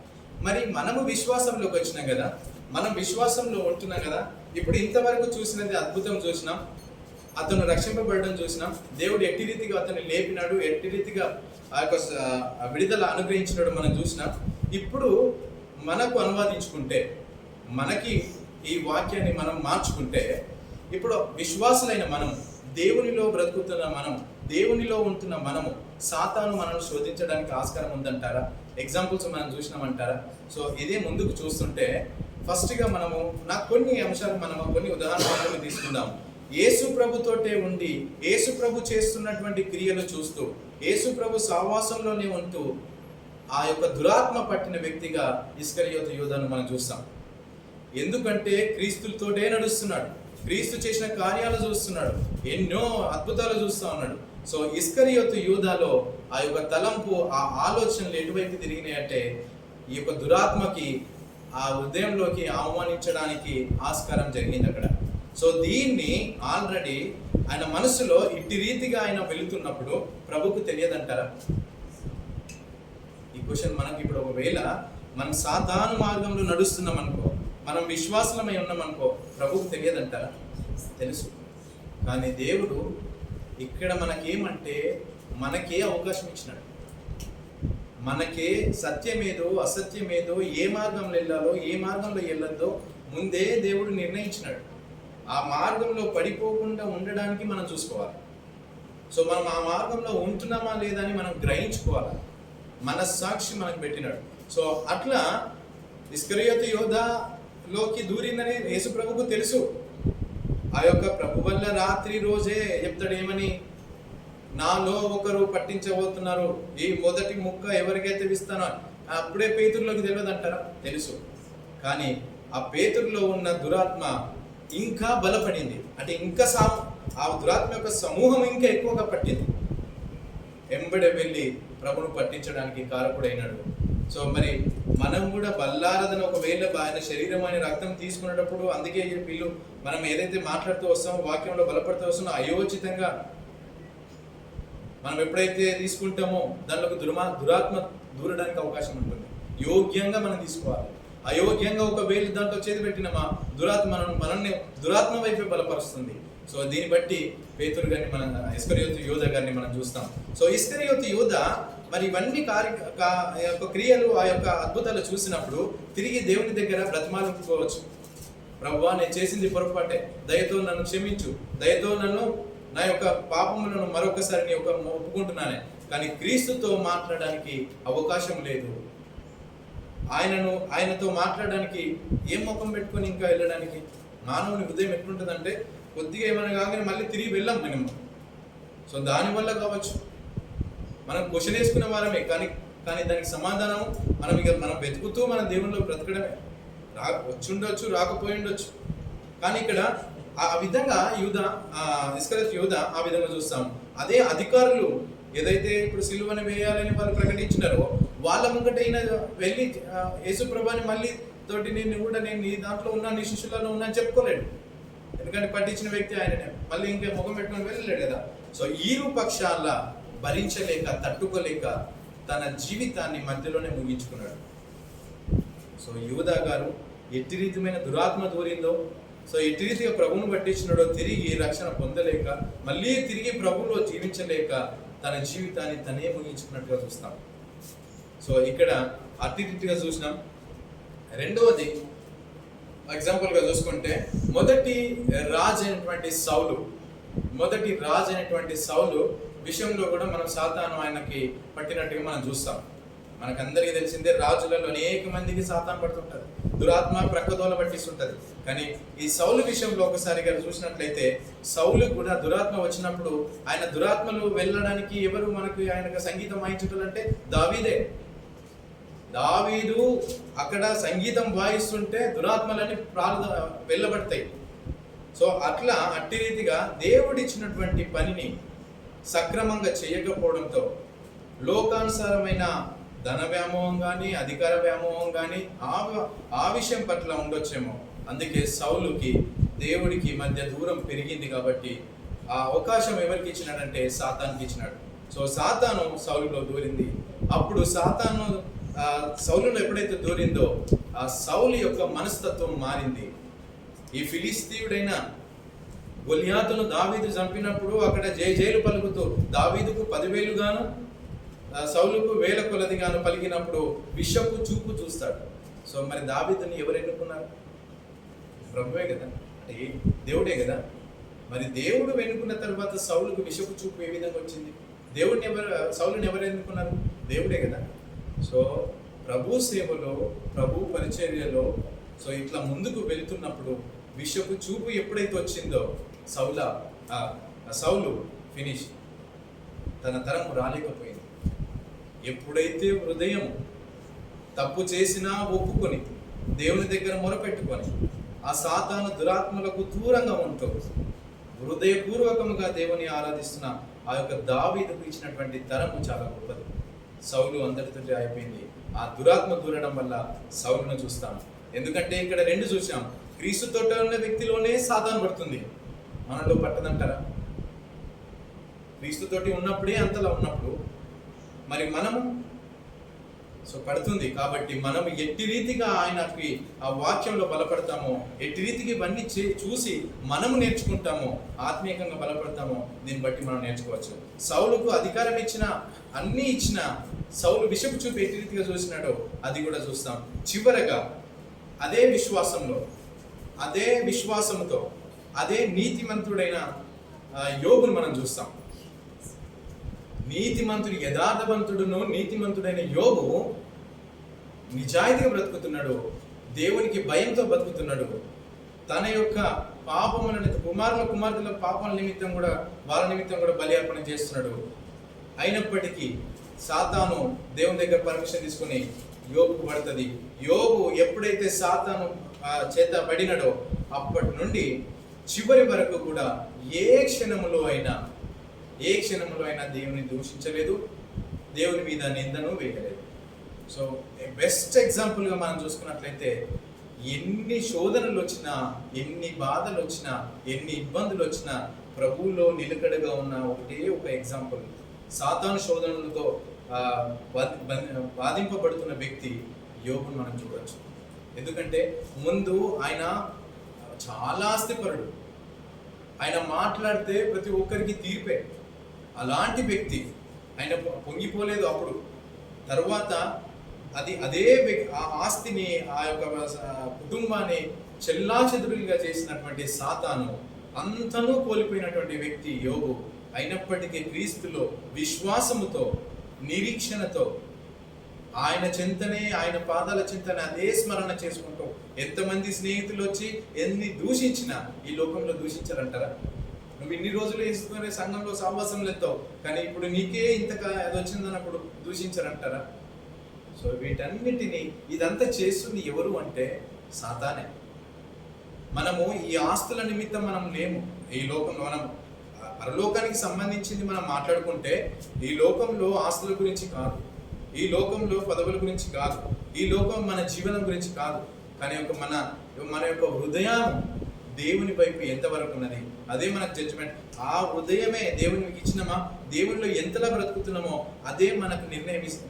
మరి మనము విశ్వాసంలోకి వచ్చినాం కదా, మనం విశ్వాసంలో ఉంటున్నాం కదా. ఇప్పుడు ఇంతవరకు చూసినది అద్భుతం చూసినాం, అతను రక్షింపబడడం చూసినాం, దేవుడు ఎట్టి రీతిగా అతన్ని లేపినాడు, ఎట్టి రీతిగా ఆ యొక్క విడుదల అనుగ్రహించినాడు మనం చూసినాం. ఇప్పుడు మనకు అనువాదించుకుంటే, మనకి ఈ వాక్యాన్ని మనం మార్చుకుంటే, ఇప్పుడు విశ్వాసులైన మనం, దేవునిలో బ్రతుకుతున్న మనం, దేవునిలో ఉంటున్న మనము సాతాను మనల్ని శోధించడానికి ఆస్కారం ఉందంటారా? ఎగ్జాంపుల్స్ మనం చూసినామంటారా? సో ఇదే ముందుకు చూస్తుంటే ఫస్ట్గా నాకు కొన్ని అంశాలు కొన్ని ఉదాహరణలు తీసుకుందాం. యేసు ప్రభుతోటే ఉండి యేసు ప్రభు చేస్తున్నటువంటి క్రియలు చూస్తూ యేసు ప్రభు సహవాసంలోనే ఉంటూ ఆ యొక్క దురాత్మ పట్టిన వ్యక్తిగా ఇస్కరియోతు యూదాను మనం చూస్తాం. ఎందుకంటే క్రీస్తుతోటే నడుస్తున్నాడు, క్రీస్తు చేసిన కార్యాలు చూస్తున్నాడు, ఎన్నో అద్భుతాలు చూస్తూ ఉన్నాడు. సో ఇస్కరియోతు యూదాలో ఆ యొక్క తలంపు, ఆ ఆలోచనలు ఎటువైపు తిరిగినాయంటే ఈ యొక్క దురాత్మకి ఆ హృదయంలోకి ఆహ్వానించడానికి ఆస్కారం జరిగింది అక్కడ. సో దీన్ని ఆల్రెడీ ఆయన మనసులో ఇట్టి రీతిగా ఆయన వెళుతున్నప్పుడు ప్రభుకు తెలియదంటారా? ఈ క్వశ్చన్ మనకి ఇప్పుడు ఒకవేళ మనం సాధారణ మార్గంలో నడుస్తున్నాం అనుకో, మనం విశ్వాసమై ఉన్నామనుకో, ప్రభుకు తెలియదంటారా? తెలుసు. కానీ దేవుడు ఇక్కడ మనకేమంటే మనకే అవకాశం ఇచ్చినాడు. మనకే సత్యమేదో అసత్యమేదో, ఏ మార్గంలో వెళ్ళాలో ఏ మార్గంలో వెళ్ళొద్దో ముందే దేవుడు నిర్ణయించినాడు. ఆ మార్గంలో పడిపోకుండా ఉండడానికి మనం చూసుకోవాలి. సో మనం ఆ మార్గంలో ఉంటున్నామా లేదా అని మనం గ్రహించుకోవాలి. మన సాక్షి మనకు పెట్టినాడు. సో అట్లా ఇస్కరియోతు యోధాలోకి దూరిందని యేసు ప్రభుకు తెలుసు. ఆ యొక్క ప్రభు వల్ల రాత్రి రోజే చెప్తాడు ఏమని, నాలో ఒకరు పట్టించబోతున్నారు, ఈ మొదటి ముక్క ఎవరికైతే ఇస్తానో. అప్పుడే పేతురులోకి తెలియదంటారా? తెలుసు. కానీ ఆ పేతురులో ఉన్న దురాత్మ ఇంకా బలపడింది. అంటే ఇంకా ఆ దురాత్మ యొక్క సమూహం ఇంకా ఎక్కువగా పట్టింది. ఎంబడే వెళ్ళి ప్రభును పట్టించడానికి కారకుడైనాడు. సో మరి మనం కూడా బల్లారదని ఒకవేళ ఆయన శరీరం ఆయన రక్తం తీసుకునేటప్పుడు, అందుకే వీళ్ళు మనం ఏదైతే మాట్లాడుతూ వస్తామో, వాక్యంలో బలపడుతూ వస్తామో, అయోచితంగా మనం ఎప్పుడైతే తీసుకుంటామో దానిలోకి దురాత్మ దూరడానికి అవకాశం ఉంటుంది. యోగ్యంగా మనం తీసుకోవాలి. అయోగ్యంగా ఒకవేళ దాంట్లో చేతి పెట్టినమా మనల్ని దురాత్మ వైపే బలపరుస్తుంది. సో దీన్ని బట్టి పేతురు గారిని మనం, ఇస్కరియోతు యోధ గారిని మనం చూస్తాం. సో ఇస్కరియోతు యోధ మరి ఇవన్నీ క్రియలు, ఆ యొక్క అద్భుతాలు చూసినప్పుడు తిరిగి దేవుని దగ్గర బ్రతిమాలుకోవచ్చు. ప్రభువా, నేను చేసింది పొరపాటే, దయతో నన్ను క్షమించు, దయతో నా యొక్క పాపములను మరొకసారి నీ యొక్క ఒప్పుకుంటున్నానే. కానీ క్రీస్తుతో మాట్లాడడానికి అవకాశం లేదు. ఆయనతో మాట్లాడడానికి ఏం ముఖం పెట్టుకొని ఇంకా వెళ్ళడానికి? మానవుని హృదయం ఎట్లుంటుందంటే కొద్దిగా ఏమైనా కాగానే మళ్ళీ తిరిగి వెళ్ళాం మనం. సో దానివల్ల కావచ్చు మనం క్వశ్చన్ వేసుకునే వారమే, కానీ దానికి సమాధానం మనం వెతుకుతూ మన దేవునిలో బ్రతకడమే. వచ్చుండొచ్చు, రాకపోయిండొచ్చు. కానీ ఇక్కడ ఆ విధంగా ఇస్కరియోతు యూద ఆ విధంగా చూస్తాం. అదే అధికారులు ఏదైతే ఇప్పుడు సిలువను వేయాలని వాళ్ళు ప్రకటించినారో, వాళ్ళ ముంగటైనా వెళ్ళి యేసు ప్రభువుని మళ్ళీ తోటి నేను నీ దాంట్లో ఉన్నా, నీ శిష్యులలో ఉన్నా అని చెప్పుకోలేడు. ఎందుకంటే పట్టించిన వ్యక్తి ఆయననే. మళ్ళీ ఇంకా ముఖం పెట్టుకొని వెళ్ళలేడు కదా. సో ఇరు పక్షాల భరించలేక, తట్టుకోలేక తన జీవితాన్ని మధ్యలోనే ముగించుకున్నాడు. సో యూదా గారు ఎట్టి రీతిమైన దురాత్మ దూరిందో, సో ఎట్టి రీతిగా ప్రభువును పట్టించినాడో, తిరిగి రక్షణ పొందలేక, మళ్ళీ తిరిగి ప్రభువులో జీవించలేక తన జీవితాన్ని తనే ముగించుకున్నట్టుగా చూస్తాం. సో ఇక్కడ అట్టి రీతిగా చూసినాం. రెండవది ఎగ్జాంపుల్గా చూసుకుంటే, మొదటి రాజు అయినటువంటి సౌలు విషయంలో కూడా మనం సాతాను ఆయనకి పట్టినట్టుగా మనం చూస్తాం. మనకందరికీ తెలిసిందే, రాజులలో అనేక మందికి సాతాను పడుతుంటది, దురాత్మ ప్రక్కదోల పట్టిస్తుంటది. కానీ ఈ సౌలు విషయంలో ఒకసారిగా చూసినట్లయితే, సౌలు కూడా దురాత్మ వచ్చినప్పుడు ఆయన దురాత్మలు వెళ్ళడానికి ఎవరు మనకు ఆయనకు సంగీతం వాయించుంటారంటే దావీదే. దావీదు అక్కడ సంగీతం వాయిస్తుంటే దురాత్మలని వెళ్ళబడతాయి. సో అట్టి రీతిగా దేవుడిచ్చినటువంటి పనిని సక్రమంగా చేయకపోవడంతో లోకానుసారమైన ధన వ్యామోహం కానీ, అధికార వ్యామోహం కానీ ఆ విషయం పట్ల ఉండొచ్చేమో. అందుకే సౌలుకి దేవుడికి మధ్య దూరం పెరిగింది. కాబట్టి ఆ అవకాశం ఎవరికి ఇచ్చినాడంటే సాతానుకి ఇచ్చినాడు. సో సాతాను సౌలులో దూరింది. అప్పుడు సాతాను సౌలులో ఎప్పుడైతే దూరిందో, ఆ సౌలు యొక్క మనస్తత్వం మారింది. ఈ ఫిలిస్తీయుడైన గొలియాతును దావీదు చంపినప్పుడు అక్కడ జైలు పలుకుతూ దావీదుకు 10,000 గాను, సౌలుకు 1,000 కొలది గాను పలికినప్పుడు విషపు చూపు చూస్తాడు. సో మరి దావీదుని ఎవరు ఎన్నుకున్నారు? ప్రభువే కదా, అంటే దేవుడే కదా. మరి దేవుడు ఎన్నుకున్న తర్వాత సౌలుకు విషపు చూపు ఏ విధంగా వచ్చింది? సౌలుని ఎవరు ఎన్నుకున్నారు? దేవుడే కదా. సో ప్రభు సేవలో, ప్రభు పరిచర్యలో సో ఇట్లా ముందుకు వెళ్తున్నప్పుడు విషపు చూపు ఎప్పుడైతే వచ్చిందో, సౌలు ఫినిష్, తన తరం రాలేకపోయింది. ఎప్పుడైతే హృదయం తప్పు చేసినా ఒప్పుకొని దేవుని దగ్గర మొరపెట్టుకొని ఆ సాతాను దురాత్మలకు దూరంగా ఉంటూ హృదయపూర్వకముగా దేవుని ఆరాధిస్తున్న ఆ యొక్క దావీదుకు ఇచ్చినటువంటి తరము చాలా గొప్పది. సౌలు అందరితో అయిపోయింది. ఆ దురాత్మ దూరడం వల్ల సౌలును చూస్తాం. ఎందుకంటే ఇక్కడ 2 చూసాం. క్రీస్తుతో ఉన్న వ్యక్తిలోనే సాతాను పడుతుంది, మనలో పట్టదంటారా? క్రీస్తుతోటి ఉన్నప్పుడే అంతలా ఉన్నప్పుడు మరి మనము సో పడుతుంది. కాబట్టి మనం ఎట్టి రీతిగా ఆయనకి ఆ వాక్యంలో బలపడతామో, ఎట్టి రీతికి ఇవన్నీ చూసి మనము నేర్చుకుంటామో, ఆత్మీయంగా బలపడతామో, దీన్ని బట్టి మనం నేర్చుకోవచ్చు. సౌలుకు అధికారం అన్నీ ఇచ్చిన సౌలు విషపు చూపు ఎట్టి రీతిగా చూసినాడో అది కూడా చూస్తాం. చివరగా అదే విశ్వాసంతో అదే నీతిమంతుడైన యోబును మనం చూస్తాం. యథార్థవంతుడును నీతిమంతుడైన యోబు నిజాయితీగా బ్రతుకుతున్నాడు, దేవునికి భయంతో బ్రతుకుతున్నాడు. తన యొక్క పాపములను కుమార్తెల పాపముల నిమిత్తం కూడా, వాళ్ళ నిమిత్తం కూడా బలి అర్పణ చేస్తున్నాడు. అయినప్పటికీ సాతాను దేవుని దగ్గర పర్మిషన్ తీసుకుని యోబుకు పడుతుంది. యోబు ఎప్పుడైతే సాతాను చేత పడినాడో అప్పటి నుండి చివరి వరకు కూడా ఏ క్షణములో అయినా దేవుని దూషించలేదు, దేవుని మీద నిందను వేయలేదు. సో బెస్ట్ ఎగ్జాంపుల్గా మనం చూసుకున్నట్లయితే, ఎన్ని శోధనలు వచ్చినా, ఎన్ని బాధలు వచ్చినా, ఎన్ని ఇబ్బందులు వచ్చినా ప్రభువులో నిలకడగా ఉన్న ఒక ఎగ్జాంపుల్, సాతాను శోధనలతో బాధింపబడుతున్న వ్యక్తి యోబును మనం చూడవచ్చు. ఎందుకంటే ముందు ఆయన చాలా ఆస్తిపరుడు, ఆయన మాట్లాడితే ప్రతి ఒక్కరికి తీర్పే. అలాంటి వ్యక్తి ఆయన పొంగిపోలేదు అప్పుడు. తర్వాత అదే ఆ ఆస్తిని, ఆ యొక్క కుటుంబాన్ని చెల్లాచెదురుగా చేసినటువంటి సాతాను అంతనూ కోల్పోయినటువంటి వ్యక్తి యోబు. అయినప్పటికీ క్రీస్తులో విశ్వాసముతో, నిరీక్షణతో ఆయన చింతనే, ఆయన పాదాల చింతనే అదే స్మరణ చేసుకుంటూ, ఎంతమంది స్నేహితులు వచ్చి ఎన్ని దూషించినా ఈ లోకంలో దూషించారంటారా? నువ్వు ఇన్ని రోజులు వేసుకునే సంఘంలో సహవాసంలో ఎత్తావు, కానీ ఇప్పుడు నీకే ఇంతగా అది వచ్చిందన్నప్పుడు దూషించారంటారా? సో వీటన్నిటినీ ఇదంతా చేస్తుంది ఎవరు అంటే సాతానే. మనము ఈ ఆస్తుల నిమిత్తం మనం లేము ఈ లోకంలో. మనం పరలోకానికి సంబంధించింది మనం మాట్లాడుకుంటే ఈ లోకంలో ఆస్తుల గురించి కాదు, ఈ లోకంలో పదవుల గురించి కాదు, ఈ లోకం మన జీవనం గురించి కాదు. కానీ మన యొక్క హృదయం దేవుని వైపు ఎంతవరకు ఉన్నది, అదే మనకు జడ్జిమెంట్. ఆ హృదయమే దేవునికి ఇచ్చినమా, దేవునిలో ఎంతలా బ్రతుకుతున్నామో అదే మనకు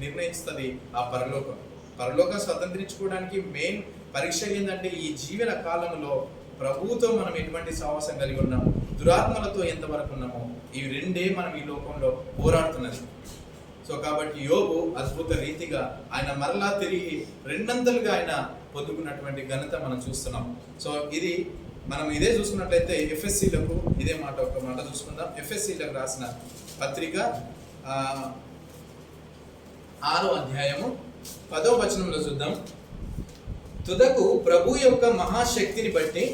నిర్ణయిస్తుంది ఆ పరలోకం స్వతంత్రించుకోవడానికి మెయిన్ పరీక్ష ఏంటంటే ఈ జీవన కాలంలో ప్రభువుతో మనం ఎటువంటి సావాసం కలిగి ఉన్నాం, దురాత్మలతో ఎంతవరకు ఉన్నామో, ఇవి రెండే మనం ఈ లోకంలో పోరాడుతున్నది. సో కాబట్టి యోబు అద్భుత రీతిగా ఆయన మరలా తిరిగి రెండంతలుగా ఆయన పొందుకున్నటువంటి ఘనత మనం చూస్తున్నాం. సో ఇది మనం ఇదే చూసుకున్నట్లయితే ఎఫ్ఎస్సీలకు ఇదే ఒక మాట చూసుకుందాం. ఎఫ్ఎస్సీలకు రాసిన పత్రిక 6వ అధ్యాయము 10వ వచనంలో చూద్దాం. తుదకు ప్రభు యొక్క మహాశక్తిని బట్టి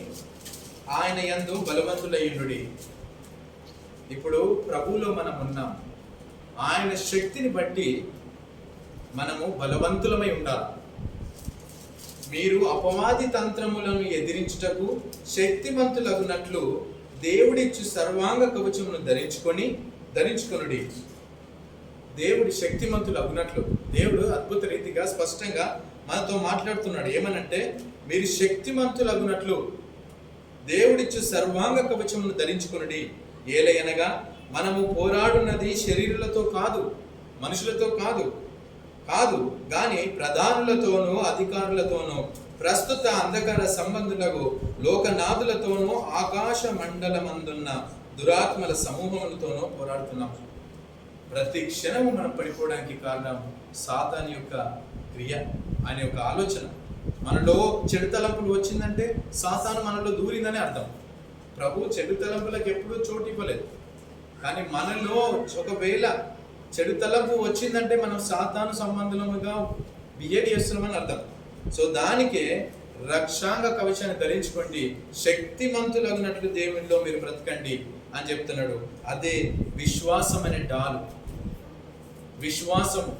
ఆయన యందు బలవంతులయ్యుండుడి. ఇప్పుడు ప్రభువులో మనం ఉన్నాం, ఆయన శక్తిని బట్టి మనము బలవంతులమై ఉండాలి. మీరు అపవాది తంత్రములను ఎదిరించుటకు శక్తివంతులగునట్లు దేవుడిచ్చు సర్వాంగ కవచమును ధరించుకొనుడి. దేవుడి శక్తిమంతులు అగునట్లు దేవుడు అద్భుత రీతిగా స్పష్టంగా మనతో మాట్లాడుతున్నాడు. ఏమనంటే, మీరు శక్తిమంతులు అగునట్లు దేవుడిచ్చు సర్వాంగ కవచమును ధరించుకొనుడి. ఏలయనగా మనము పోరాడున్నది శరీరులతో కాదు, మనుషులతో కాదు గాని ప్రధానులతోనూ అధికారులతోనూ ప్రస్తుత అంధకార సంబంధులకు లోకనాథులతోనూ ఆకాశ మండలమందున్న దురాత్మల సమూహములతోనూ పోరాడుతున్నాం. ప్రతి క్షణము మనం పడిపోవడానికి కారణం సాతాను యొక్క క్రియ, ఆయన యొక్క ఆలోచన. మనలో చెడు తలంపులు వచ్చిందంటే సాతాను మనలో దూరిందని అర్థం. ప్రభు చెడు తలంపులకు ఎప్పుడూ చోటు ఇవ్వలేదు. కానీ మనలో ఒకవేళ చెడు తలంపు వచ్చిందంటే మనం సాతాను సంబంధముగా బిహేవ్ చేస్తున్నామని అర్థం. సో దానికే రక్షాంగ కవచాన్ని ధరించుకోండి, శక్తిమంతులగినట్లు దేవునిలో మీరు బ్రతకండి అని చెప్తున్నాడు. అదే విశ్వాసం అనే డాలు. విశ్వాసము,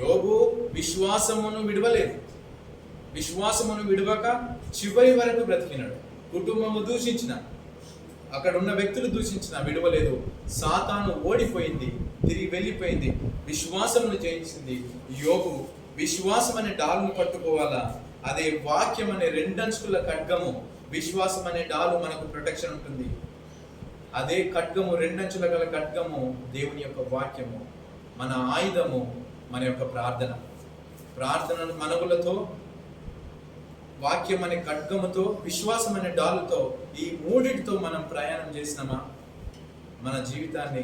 యోబు విశ్వాసమును విడవలేదు. విశ్వాసమును విడవక చివరి వరకు బ్రతికినాడు. కుటుంబము దూషించిన, అక్కడ ఉన్న వ్యక్తులు దూషించిన విడవలేదు. సాతాను ఓడిపోయింది, తిరిగి వెళ్ళిపోయింది, విశ్వాసమును జయించింది. యోబు విశ్వాసం అనే డాలును పట్టుకోవాలా. అదే వాక్యం అనే రెండంచుల ఖడ్గము. విశ్వాసం అనే డాలు మనకు ప్రొటెక్షన్ ఉంటుంది. అదే ఖడ్గము, రెండంచుల గల ఖడ్గము దేవుని యొక్క వాక్యము. మన ఆయుధము మన యొక్క ప్రార్థనను మనగులతో, వాక్యం అనే ఖడ్గముతో, విశ్వాసం అనే డాలుతో, ఈ మూడిటితో మనం ప్రయాణం చేసినామా మన జీవితాన్ని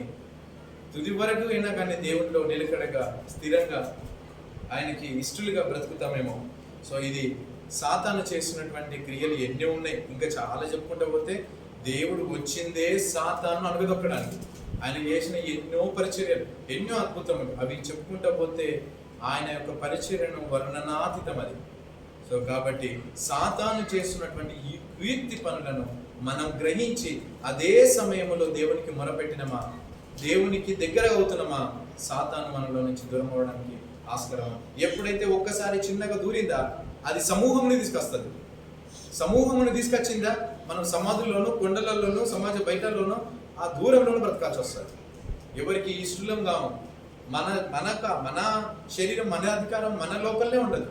తుది వరకు అయినా కానీ దేవునిలో నిలకడగా, స్థిరంగా, ఆయనకి ఇష్టలుగా బ్రతుకుతామేమో. సో ఇది సాతాను చేసినటువంటి క్రియలు ఎన్ని ఉన్నాయి, ఇంకా చాలా చెప్పుకుంటూ పోతే. దేవుడు వచ్చిందే సాతాను అణగదొక్కడానికి. ఆయన చేసిన ఎన్నో పరిచర్యలు, ఎన్నో అద్భుతములు, అవి చెప్పుకుంటూ పోతే ఆయన యొక్క పరిచర్యను వర్ణనాతీతం అది. సో కాబట్టి సాతాను చేస్తున్నటువంటి ఈ కీర్తి పనులను మనం గ్రహించి అదే సమయంలో దేవునికి మొరపెట్టినమా, దేవునికి దగ్గర అవుతున్నామా, సాతాను మనలో నుంచి దూరం అవడానికి ఆస్కారం. ఎప్పుడైతే ఒక్కసారి చిన్నగా దూరిందా అది సమూహంని తీసుకొస్తుంది. సమూహమును తీసుకొచ్చిందా మనం సమాధుల్లోనూ, కొండలలోనూ, సమాజ బయటలోనూ, ఆ దూరంలోనూ బ్రతకాల్సి వస్తుంది. ఎవరికి ఇష్టం కావు. మన శరీరం, మన అధికారం మన లోకల్నే ఉండదు.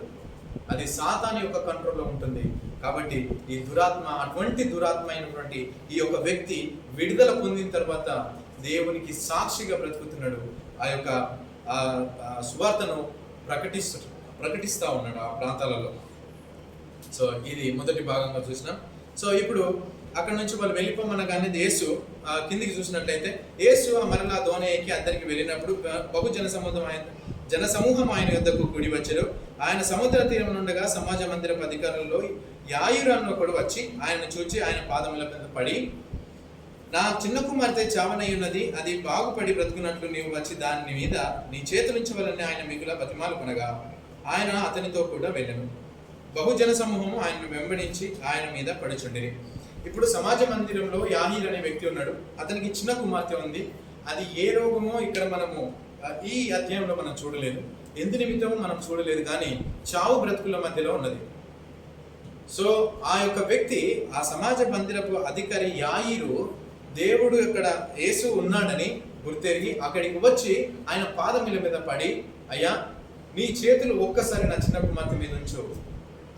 అది సాతాను యొక్క కంట్రోల్లో ఉంటుంది. కాబట్టి ఈ దురాత్మ, అటువంటి దురాత్మ అయినటువంటి ఈ యొక్క వ్యక్తి విడుదల పొందిన తర్వాత దేవునికి సాక్షిగా బ్రతుకుతున్నాడు. ఆ యొక్క సువార్తను ప్రకటిస్తూ ఉన్నాడు ఆ ప్రాంతాలలో. సో ఇది మొదటి భాగంగా చూసినాం. సో ఇప్పుడు అక్కడ నుంచి వాళ్ళు వెళ్ళిపోమనగానే యేసు కిందికి చూసినట్లయితే, యేసు మరలా దోణి ఎక్కి అందరికి వెళ్ళినప్పుడు బహు జనసమూహం ఆయన యొద్దకు కూడి వచ్చారు. ఆయన సముద్ర తీరం నుండగా సమాజ మందిరపు అధికారులలో యాయిరు అన్న ఒకడు వచ్చి ఆయనను చూచి ఆయన పాదముల మీద పడి, నా చిన్న కుమార్తె చావనయ్యున్నది, అది బాగుపడి బ్రతుకున్నట్లు నీవు వచ్చి దాని మీద నీ చేతులుంచవలని ఆయన మిగుల బతిమాలు కొనగా ఆయన అతనితో కూడా వెళ్ళను. బహుజన సమూహము ఆయనను వెంబడించి ఆయన మీద పడుచుండిరి. ఇప్పుడు సమాజ మందిరంలో యాహీర్ అనే వ్యక్తి ఉన్నాడు. అతనికి చిన్న కుమార్తె ఉంది. అది ఏ రోగమో ఇక్కడ మనము ఈ అధ్యాయంలో మనం చూడలేదు, ఎందు నిమిత్తమో మనం చూడలేదు, కానీ చావు బ్రతుకుల మధ్యలో ఉన్నది. సో ఆ యొక్క వ్యక్తి, ఆ సమాజ మందిరపు అధికారి యాయిరు, దేవుడు ఇక్కడ యేసు ఉన్నాడని గుర్తెరిగి అక్కడికి వచ్చి ఆయన పాదముల మీద పడి, అయ్యా నీ చేతులు ఒక్కసారి నా చిన్న కుమార్తె మీద ఉంచు,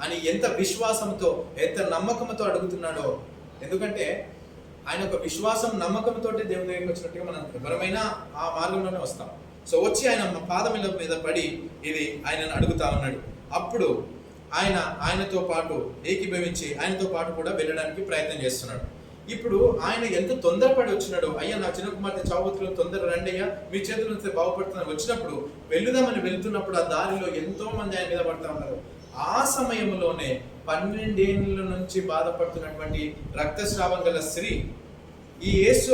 అని ఎంత విశ్వాసంతో ఎంత నమ్మకంతో అడుగుతున్నాడో. ఎందుకంటే ఆయన ఒక విశ్వాసం నమ్మకంతో దేవుని దగ్గరికి వచ్చినట్టుగా మనం ఎవరమైనా ఆ మార్గంలోనే వస్తాం. సో వచ్చి ఆయన పాదముల మీద పడి ఇది ఆయనను అడుగుతా ఉన్నాడు. అప్పుడు ఆయనతో పాటు ఏకీభవించి ఆయనతో పాటు కూడా వెళ్ళడానికి ప్రయత్నం చేస్తున్నాడు. ఇప్పుడు ఆయన ఎంత తొందరపడి వచ్చినాడు, అయ్యా నా చిన్న కుమార్తె చావుతులు తొందర రండి అయ్యా, మీ చేతుల నుంచి బాగుపడుతుందని వచ్చినప్పుడు వెళ్దామని వెళ్తున్నప్పుడు ఆ దారిలో ఎంతో మంది ఆయన మీద పడతా ఉన్నారు. ఆ సమయంలోనే 12 ఏళ్ళ నుంచి బాధపడుతున్నటువంటి రక్తస్రావం గల స్త్రీ ఈ యేసు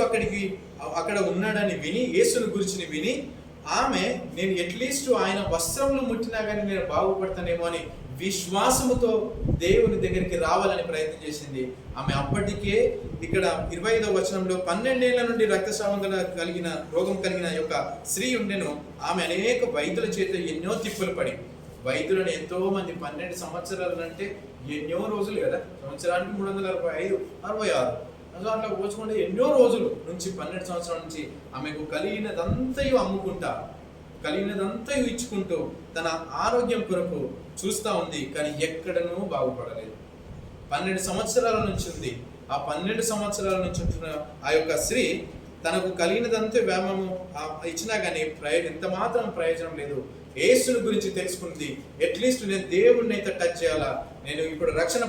అక్కడ ఉన్నాడని విని, యేసుని గురించి విని, ఆమె నేను అట్లీస్ట్ ఆయన వస్త్రంలో ముట్టినా కానీ నేను బాగుపడతానేమో అని విశ్వాసముతో దేవుని దగ్గరికి రావాలని ప్రయత్నం చేసింది. ఆమె అప్పటికే ఇక్కడ 25వ వచనంలో 12 ఏళ్ల నుండి రక్తస్రావం కలిగిన రోగం కలిగిన యొక్క స్త్రీ ఉండెను. ఆమె అనేక వైద్యుల చేత ఎన్నో తిప్పులు పడి, వైద్యులను ఎంతో మంది 12 సంవత్సరాలు అంటే ఎన్నో రోజులు కదా, సంవత్సరానికి 365, 66 అట్లా పోల్చుకుంటే ఎన్నో రోజులు నుంచి 12 సంవత్సరాల నుంచి ఆమెకు కలిగినదంతయు అమ్ముకుంటా, కలిగినదంతయు ఇచ్చుకుంటూ తన ఆరోగ్యం కొరకు చూస్తూ ఉంది. కానీ ఎక్కడనూ బాగుపడలేదు. 12 సంవత్సరాల నుంచి ఉంది. ఆ 12 సంవత్సరాల నుంచి ఉంటున్న ఆ యొక్క స్త్రీ తనకు కలిగినదంతా వ్యామము ఇచ్చినా కానీ ఎంత మాత్రం ప్రయోజనం లేదు. యేసుని గురించి తెలుసుకుంది. అట్లీస్ట్ నేను దేవుడిని అయితే టచ్ చేయాలా, నేను ఇప్పుడు రక్షణ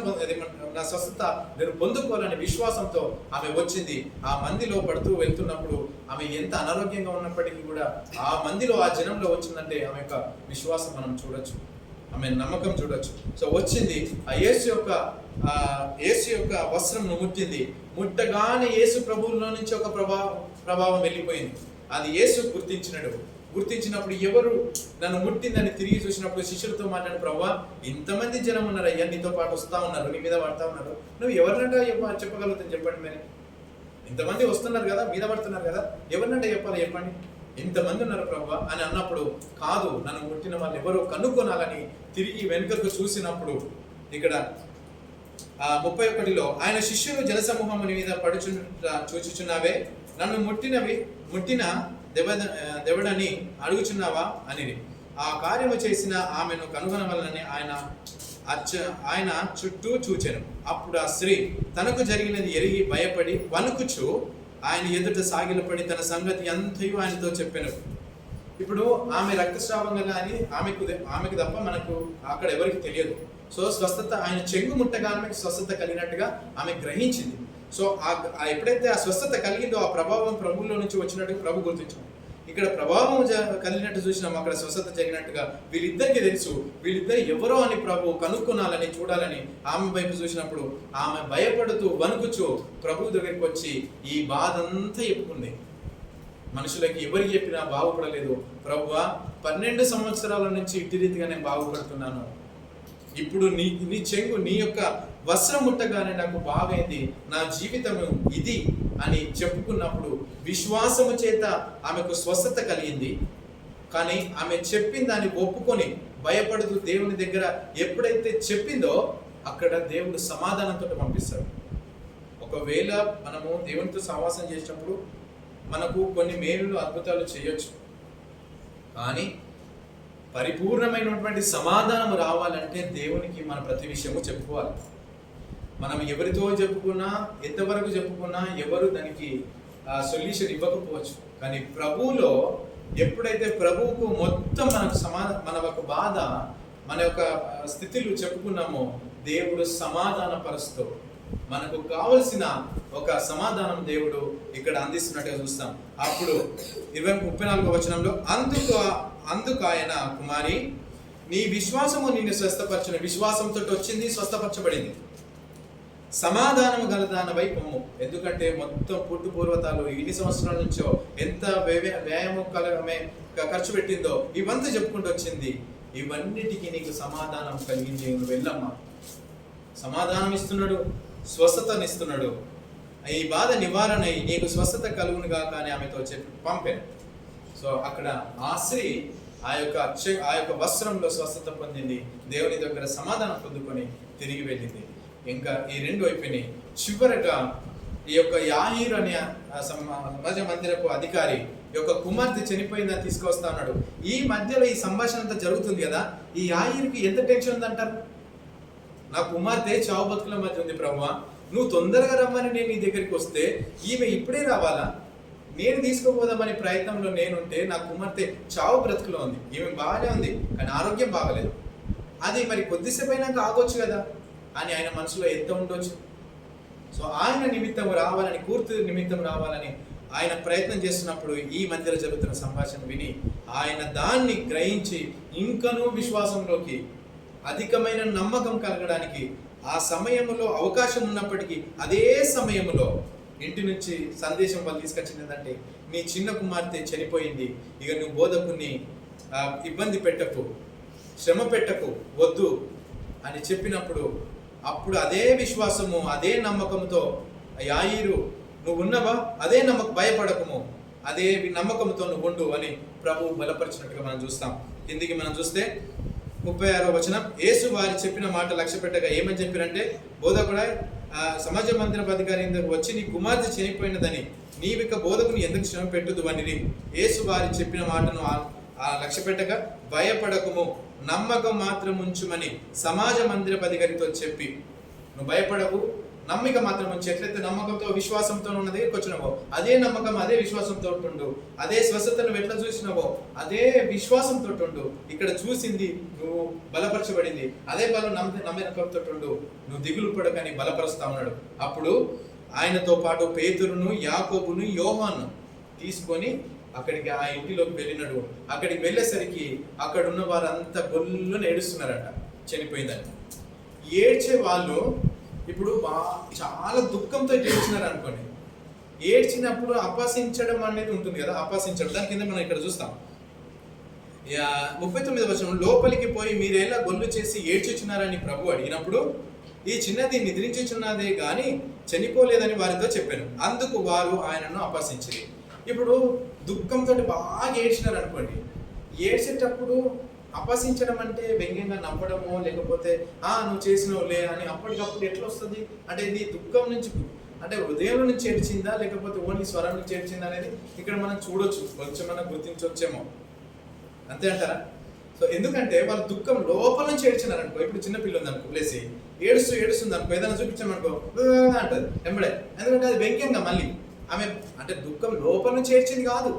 నా స్వస్థత నేను పొందుకోవాలని విశ్వాసంతో ఆమె వచ్చింది. ఆ మందిలో పడుతూ వెళ్తున్నప్పుడు ఆమె ఎంత అనారోగ్యంగా ఉన్నప్పటికీ కూడా ఆ మందిలో ఆ జనంలో వచ్చిందంటే ఆమె యొక్క విశ్వాసం మనం చూడొచ్చు, ఆమె నమ్మకం చూడొచ్చు. సో వచ్చింది, ఆ యేసు యొక్క వస్త్రంను ముట్టింది. ముట్టగానే యేసు ప్రభువులో నుంచి ఒక ప్రభావం వెళ్ళిపోయింది. అది యేసు గుర్తించినప్పుడు ఎవరు నన్ను ముట్టిందని తిరిగి చూసినప్పుడు శిష్యులతో మాట్లాడిన, ప్రభువా ఇంతమంది జనం ఉన్నారు అయ్యా, నీతో పాటు వస్తూ ఉన్నారు, నీ మీద పడతా ఉన్నారు, నువ్వు ఎవరినంటే చెప్పగలుగుతాను చెప్పండి. మరి ఇంతమంది వస్తున్నారు కదా, మీద పడుతున్నారు కదా, ఎవరినంటే చెప్పండి, ఇంతమంది ఉన్నారు ప్రభువా అని అన్నప్పుడు, కాదు నన్ను ముట్టిన వాళ్ళు ఎవరో కనుక్కొనాలని తిరిగి వెనుకకు చూసినప్పుడు ఇక్కడ 31లో ఆయన శిష్యులు జనసమూహముని మీద చూచుచున్నావే, నన్ను ముట్టిన దెవడని అడుగుచున్నావా అని. ఆ కార్యము చేసిన ఆమెను కనుగొనవలనని ఆయన చుట్టూ చూచెను. అప్పుడు ఆ స్త్రీ తనకు జరిగినది ఎరిగి భయపడి వణుకుచు ఆయన ఎదుట సాగిలపడి తన సంగతి అంతయు ఆయనతో చెప్పెను. ఇప్పుడు ఆమె రక్తస్రావం గల అని ఆమెకు తప్ప మనకు అక్కడ ఎవరికి తెలియదు. సో స్వస్థత ఆయన చెంగు ముట్టగానే స్వస్థత కలిగినట్టుగా ఆమె గ్రహించింది. సో ఎప్పుడైతే ఆ స్వస్థత కలిగిందో ఆ ప్రభావం ప్రభువులో నుంచి వచ్చినట్టుగా ప్రభు గుర్తించాం. ఇక్కడ ప్రభావం కలిగినట్టు చూసినాం, అక్కడ స్వస్థత జరిగినట్టుగా వీళ్ళిద్దరికి తెలుసు. వీళ్ళిద్దరు ఎవరో అని ప్రభు కనుక్కొనాలని చూడాలని ఆమె వైపు చూసినప్పుడు ఆమె భయపడుతూ వణుకుచు ప్రభు దగ్గరికి వచ్చి ఈ బాధ అంతా చెప్పుకుంది. మనుషులకి ఎవరికి చెప్పినా బాగుపడలేదు. ప్రభువా 12 సంవత్సరాల నుంచి ఇట్టి రీతిగా నేను బాగుపడుతున్నాను, ఇప్పుడు నీ చెంగు నీ యొక్క వస్త్రం ముట్టగానే నాకు బాగైంది, నా జీవితము ఇది అని చెప్పుకున్నప్పుడు విశ్వాసము చేత ఆమెకు స్వస్థత కలిగింది. కానీ ఆమె చెప్పిన దాన్ని ఒప్పుకొని భయపడుతూ దేవుని దగ్గర ఎప్పుడైతే చెప్పిందో అక్కడ దేవుడు సమాధానంతో పంపిస్తాడు. ఒకవేళ మనము దేవునితో సహవాసం చేసినప్పుడు మనకు కొన్ని మేలులు అద్భుతాలు చేయొచ్చు, కానీ పరిపూర్ణమైనటువంటి సమాధానం రావాలంటే దేవునికి మన ప్రతి విషయము చెప్పుకోవాలి. మనం ఎవరితో చెప్పుకున్నా, ఎంతవరకు చెప్పుకున్నా ఎవరు దానికి సొల్యూషన్ ఇవ్వకపోవచ్చు. కానీ ప్రభువులో ఎప్పుడైతే ప్రభువుకు మొత్తం మన యొక్క బాధ, మన యొక్క స్థితిలో చెప్పుకున్నామో దేవుడు సమాధానపరుస్తూ మనకు కావలసిన ఒక సమాధానం దేవుడు ఇక్కడ అందిస్తున్నట్టుగా చూస్తాం. అప్పుడు 34వ వచనంలో అందుకు ఆయన, కుమారి నీ విశ్వాసము నిన్ను స్వస్థపరచును. విశ్వాసంతో వచ్చింది, స్వస్థపరచబడింది. సమాధానము గలదానవై పొమ్ము. ఎందుకంటే మొత్తం పూర్వతాలు ఎన్ని సంవత్సరాల నుంచో ఎంత వ్యాయామం ఖర్చు పెట్టిందో ఇవంతా చెప్పుకుంటూ వచ్చింది. ఇవన్నిటికీ నీకు సమాధానం కలిగించి నువ్వు వెళ్ళమ్మా. సమాధానం ఇస్తున్నాడు, స్వస్థతనిస్తున్నాడు. ఈ బాధ నివారణ నీకు స్వస్థత కలుగునుగా కానీ ఆమెతో చెప్పి పంపాను. సో అక్కడ ఆ స్త్రీ ఆ యొక్క వస్త్రంలో స్వస్థత పొందింది, దేవుని దగ్గర సమాధానం పొందుకొని తిరిగి వెళ్ళింది. ఇంకా ఈ 2 అయిపోయినాయి. చివరగా ఈ యొక్క యాహీరు అనే సమాజ మందిరపు అధికారి యొక్క కుమార్తె చనిపోయిందని తీసుకొస్తా ఉన్నాడు. ఈ మధ్యలో ఈ సంభాషణ అంతా జరుగుతుంది కదా, ఈ యాహీరుకి ఎంత టెన్షన్ ఉందంటారు? నా కుమార్తె చావు బతుకుల మధ్య ఉంది ప్రభువా, నువ్వు తొందరగా రమ్మని నేను నీ దగ్గరికి వస్తే ఈమె ఇప్పుడే రావాలా? నేను తీసుకుపోదామనే ప్రయత్నంలో నేనుంటే నా కుమార్తె చావు బ్రతుకులో ఉంది, ఈమె బాగానే ఉంది కానీ ఆరోగ్యం బాగలేదు, అది మరి కొద్దిసేపు అయినాక ఆగొచ్చు కదా అని ఆయన మనసులో ఎంత ఉండొచ్చు. సో ఆయన నిమిత్తం రావాలని, కూతురు నిమిత్తం రావాలని ఆయన ప్రయత్నం చేస్తున్నప్పుడు ఈ మధ్యలో జరుగుతున్న సంభాషణ విని ఆయన దాన్ని గ్రహించి ఇంకనూ విశ్వాసంలోకి, అధికమైన నమ్మకం కలగడానికి ఆ సమయంలో అవకాశం ఉన్నప్పటికీ అదే సమయంలో ఇంటి నుంచి సందేశం వాళ్ళు తీసుకొచ్చింది ఏంటంటే, నీ చిన్న కుమార్తె చనిపోయింది, ఇక నువ్వు బోధకుని ఇబ్బంది పెట్టకు, శ్రమ పెట్టకు, వద్దు అని చెప్పినప్పుడు అప్పుడు అదే విశ్వాసము, అదే నమ్మకంతో యాయీరు నువ్వు ఉన్నవా, అదే భయపడకము, అదే నమ్మకంతో నువ్వు ఉండు అని ప్రభువు బలపరిచినట్టుగా మనం చూస్తాం. కిందికి మనం చూస్తే 36వ వచనం, యేసు వారి చెప్పిన మాట లక్ష్య పెట్టగా ఏమని చెప్పారంటే, బోధకుడా సమాజ మందిరపు అధికారి వచ్చి నీ కుమార్తె చనిపోయినదని నీవిక బోధకుని ఎందుకు శ్రమ పెట్టుదు అని యేసు వారి చెప్పిన మాటను లక్ష్య పెట్టగా భయపడకము, నమ్మకం మాత్రం ఉంచుమని సమాజ మందిరపు అధికారితో చెప్పి, నువ్వు భయపడకు, నమ్మిక మాత్రం ఉంచి, ఎట్లయితే నమ్మకంతో విశ్వాసంతో ఉన్న దగ్గరికి వచ్చినావో అదే నమ్మకం అదే విశ్వాసంతో ఉండు, అదే స్వస్థత నువ్వు ఎట్లా చూసినావో అదే విశ్వాసంతో ఉండు, ఇక్కడ చూసింది నువ్వు బలపరచబడింది అదే బలం నమ్మకంతో ఉండు, నువ్వు దిగులు పడకని బలపరుస్తా ఉన్నాడు. అప్పుడు ఆయనతో పాటు పేతురును, యాకోబును, యోహాను తీసుకొని అక్కడికి ఆ ఇంటిలోకి వెళ్ళినాడు. అక్కడికి వెళ్ళేసరికి అక్కడ ఉన్న వారంతా గొల్లును ఏడుస్తున్నారట చనిపోయిందని. ఏడ్చే వాళ్ళు ఇప్పుడు చాలా దుఃఖంతో ఏడ్చినారు అనుకోండి. ఏడ్చినప్పుడు అపహసించడం అనేది ఉంటుంది కదా, అపహసించడం. దాని కింద మనం ఇక్కడ చూస్తాం 39వ వచనం, లోపలికి పోయి మీరేలా గొల్లు చేసి ఏడ్చుచున్నారని ప్రభు అడిగినప్పుడు ఈ చిన్నది నిద్రించుచున్నదే గాని చనిపోలేదని వారితో చెప్పాను. అందుకు వారు ఆయనను అపహసించారు. ఇప్పుడు దుఃఖంతో బాగా ఏడ్చినారు అనుకోండి. ఏడ్చేటప్పుడు అపహసించడం అంటే వ్యంగ్యంగా నవ్వడమో లేకపోతే నువ్వు చేసినవులే అని అప్పటికప్పుడు ఎట్లా వస్తుంది అంటే, ఇది దుఃఖం నుంచి అంటే హృదయం నుంచి ఏడ్చిందా లేకపోతే ఓన్లీ స్వరం నుంచి ఏడ్చిందా అనేది ఇక్కడ మనం చూడొచ్చు, కొంచెం మనం గుర్తించవచ్చేమో, అంతే అంటారా? సో ఎందుకంటే వాళ్ళు దుఃఖం లోపల నుంచి ఏడ్చినారు అనుకో. ఇప్పుడు చిన్న పిల్ల ఉంది అనుకో, ప్లేసి ఏడుస్తుంది అనుకో, ఏదైనా చూపించామనుకో అంటది ఎంబడే, ఎందుకంటే అది వ్యంగ్యంగా మళ్ళీ ఆమె అంటే దుఃఖం లోపల నుంచి ఏడ్చింది కాదు,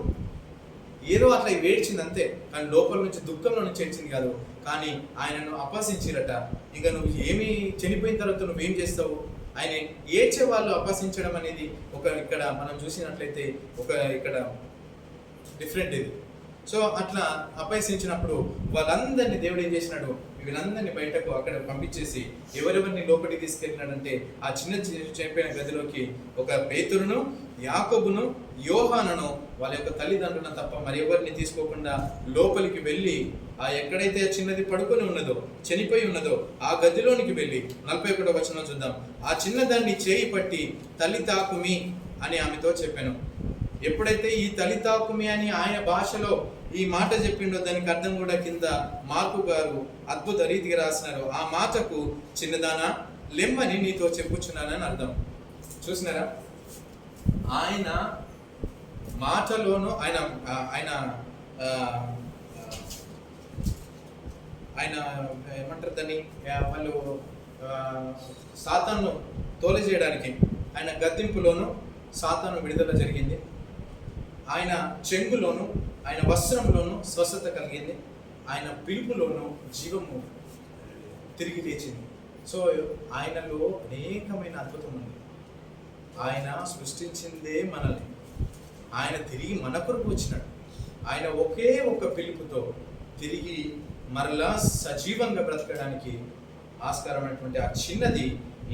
ఏదో అట్లా ఏడ్చింది అంతే, కానీ లోపల నుంచి దుఃఖంలో నుంచి ఏడ్చింది కాదు. కానీ ఆయనను అపహసించిరట. ఇంకా నువ్వు ఏమి చనిపోయిన తర్వాత నువ్వేం చేస్తావు? ఆయన ఏడ్చే వాళ్ళు అపహసించడం అనేది ఇక్కడ మనం చూసినట్లయితే ఇక్కడ డిఫరెంట్ ఇది. సో అట్లా అపహసించినప్పుడు వాళ్ళందరినీ దేవుడు ఏం చేసినాడు, వీళ్ళందరినీ బయటకు అక్కడ పంపించేసి ఎవరెవరిని లోపలికి తీసుకెళ్ళినాడంటే ఆ చిన్న చనిపోయిన గదిలోకి ఒక పేతురును, యాకోబును, యోహానును వాళ్ళ యొక్క తల్లిదండ్రులను తప్ప మరి ఎవరిని తీసుకోకుండా లోపలికి వెళ్ళి ఆ ఎక్కడైతే చిన్నది పడుకొని ఉన్నదో, చనిపోయి ఉన్నదో ఆ గదిలోనికి వెళ్ళి 41వ వచనం చూద్దాం. ఆ చిన్నదాన్ని చేయి పట్టి తల్లి తాకుమి అని ఆమెతో చెప్పాను. ఎప్పుడైతే ఈ తల్లి తాకుమి అని ఆయన భాషలో ఈ మాట చెప్పిండో దానికి అర్థం కూడా కింద మార్కు గారు అద్భుత రీతిగా రాసినారు. ఆ మాటకు చిన్నదానా లెమ్మని నీతో చెప్పుచున్నానని అర్థం. చూసినారా? ఆయన మాటలోను ఆయన ఆయన ఆయన ఏమంటారు దాన్ని, వాళ్ళు సాతాను తోలిచేయడానికి ఆయన గద్దింపులోను సాతాను విడుదల జరిగింది. ఆయన చెంగులోను ఆయన వస్త్రంలోను స్వస్థత కలిగింది. ఆయన పిలుపులోను జీవము తిరిగి లేచింది. సో ఆయనలో అనేకమైన అద్భుతం ఉంది. ఆయన సృష్టించిందే మనల్ని, ఆయన తిరిగి మన కొరకు వచ్చినాడు. ఆయన ఒకే ఒక్క పిలుపుతో తిరిగి మరలా సజీవంగా బ్రతకడానికి ఆస్కారమైనటువంటి ఆ చిన్నది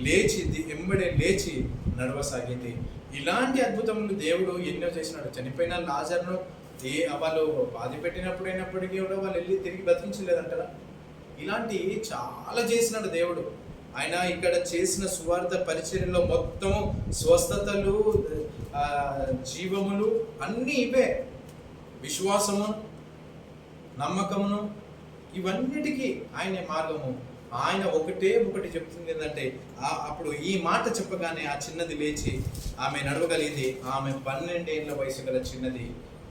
లేచింది, ఎంబడే లేచి నడవసాగింది. ఇలాంటి అద్భుతములు దేవుడు ఎన్నో చేసినాడు. చనిపోయిన లాజర్ను వాళ్ళు బాధ పెట్టినప్పుడైనప్పటికీ కూడా వాళ్ళు వెళ్ళి తిరిగి బ్రతికించలేదంటారా? ఇలాంటి చాలా చేసినాడు దేవుడు. ఆయన ఇక్కడ చేసిన సువార్త పరిచర్యలో మొత్తం స్వస్థతలు, జీవములు అన్నీ ఇవే. విశ్వాసము, నమ్మకమును, ఇవన్నిటికీ ఆయనే మార్గము. ఆయన ఒకటి చెప్తుంది ఏంటంటే, అప్పుడు ఈ మాట చెప్పగానే ఆ చిన్నది లేచి ఆమె నడవగలిగింది. ఆమె 12 ఏళ్ల వయసు గల చిన్నది.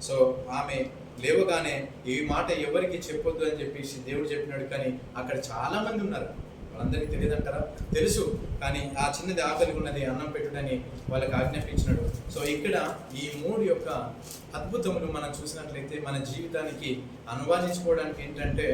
సో ఆమె లేవగానే ఈ మాట ఎవరికి చెప్పొద్దు అని చెప్పేసి దేవుడు చెప్పినాడు. కానీ అక్కడ చాలా మంది ఉన్నారు. వాళ్ళందరికీ తెలియదంటారా? తెలుసు, కానీ ఆ చిన్నది ఆకలి ఉన్నది అన్నం పెట్టుడని వాళ్ళకి ఆజ్ఞాపించినాడు. సో ఇక్కడ ఈ 3 యొక్క అద్భుతములు మనం చూసినట్లయితే మన జీవితానికి అనువాదించుకోవడానికి ఏంటంటే,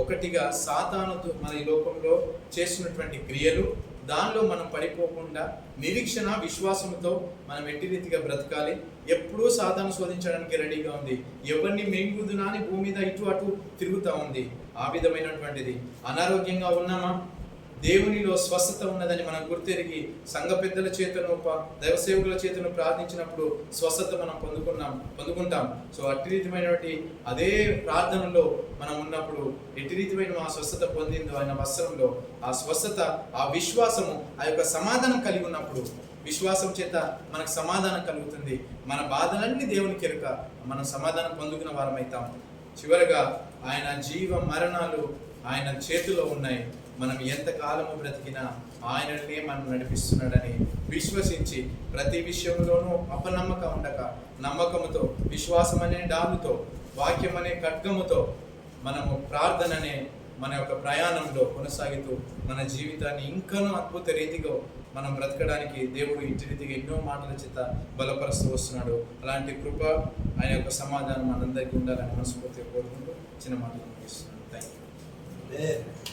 ఒకటిగా సాతాను మన ఈ లోకంలో చేస్తున్నటువంటి క్రియలు, దానిలో మనం పడిపోకుండా నిరీక్షణ విశ్వాసంతో మనం ఎట్టి రీతిగా బ్రతకాలి. ఎప్పుడూ సాతాను శోధించడానికి రెడీగా ఉంది. ఎవరిని మింగుదునా అని భూమి మీద ఇటు అటు తిరుగుతూ ఉంది. ఆ విధమైనటువంటిది. అనారోగ్యంగా ఉన్నామా, దేవునిలో స్వస్థత ఉన్నదని మనం గుర్తెరిగి సంఘ పెద్దల చేతను దైవ సేవకుల చేతను ప్రార్థించినప్పుడు స్వస్థత మనం పొందుకుంటాం. సో అట్టి రీతిమైనటువంటి అదే ప్రార్థనలో మనం ఉన్నప్పుడు ఎట్టి రీతిమైన ఆ స్వస్థత పొందిందో ఆయన వస్త్రంలో ఆ స్వస్థత, ఆ విశ్వాసము, ఆ యొక్క సమాధానం కలిగి ఉన్నప్పుడు, విశ్వాసం చేత మనకు సమాధానం కలుగుతుంది. మన బాధలన్నీ దేవునికి ఎరుక, మనం సమాధానం పొందుకున్న వారమవుతాం. చివరగా ఆయన జీవ మరణాలు ఆయన చేతిలో ఉన్నాయి. మనం ఎంతకాలము బ్రతికినా ఆయననే మనం నడిపిస్తున్నాడని విశ్వసించి ప్రతి విషయంలోనూ అపనమ్మకం ఉండక నమ్మకముతో, విశ్వాసం అనే డాలుతో, వాక్యం అనే ఖడ్గముతో మనము ప్రార్థననే మన యొక్క ప్రయాణంలో కొనసాగుతూ మన జీవితాన్ని ఇంకనూ అద్భుత రీతిగా మనం బ్రతకడానికి దేవుడు ఇంటి రీతిగా ఎన్నో మాటల చేత బలపరుస్తూ వస్తున్నాడు. అలాంటి కృప, ఆయన యొక్క సమాధానం మనందరికీ ఉండాలని మనస్ఫూర్తిగా కోరుకుంటూ చిన్న మాటలు ముగిస్తున్నాను. Thank you.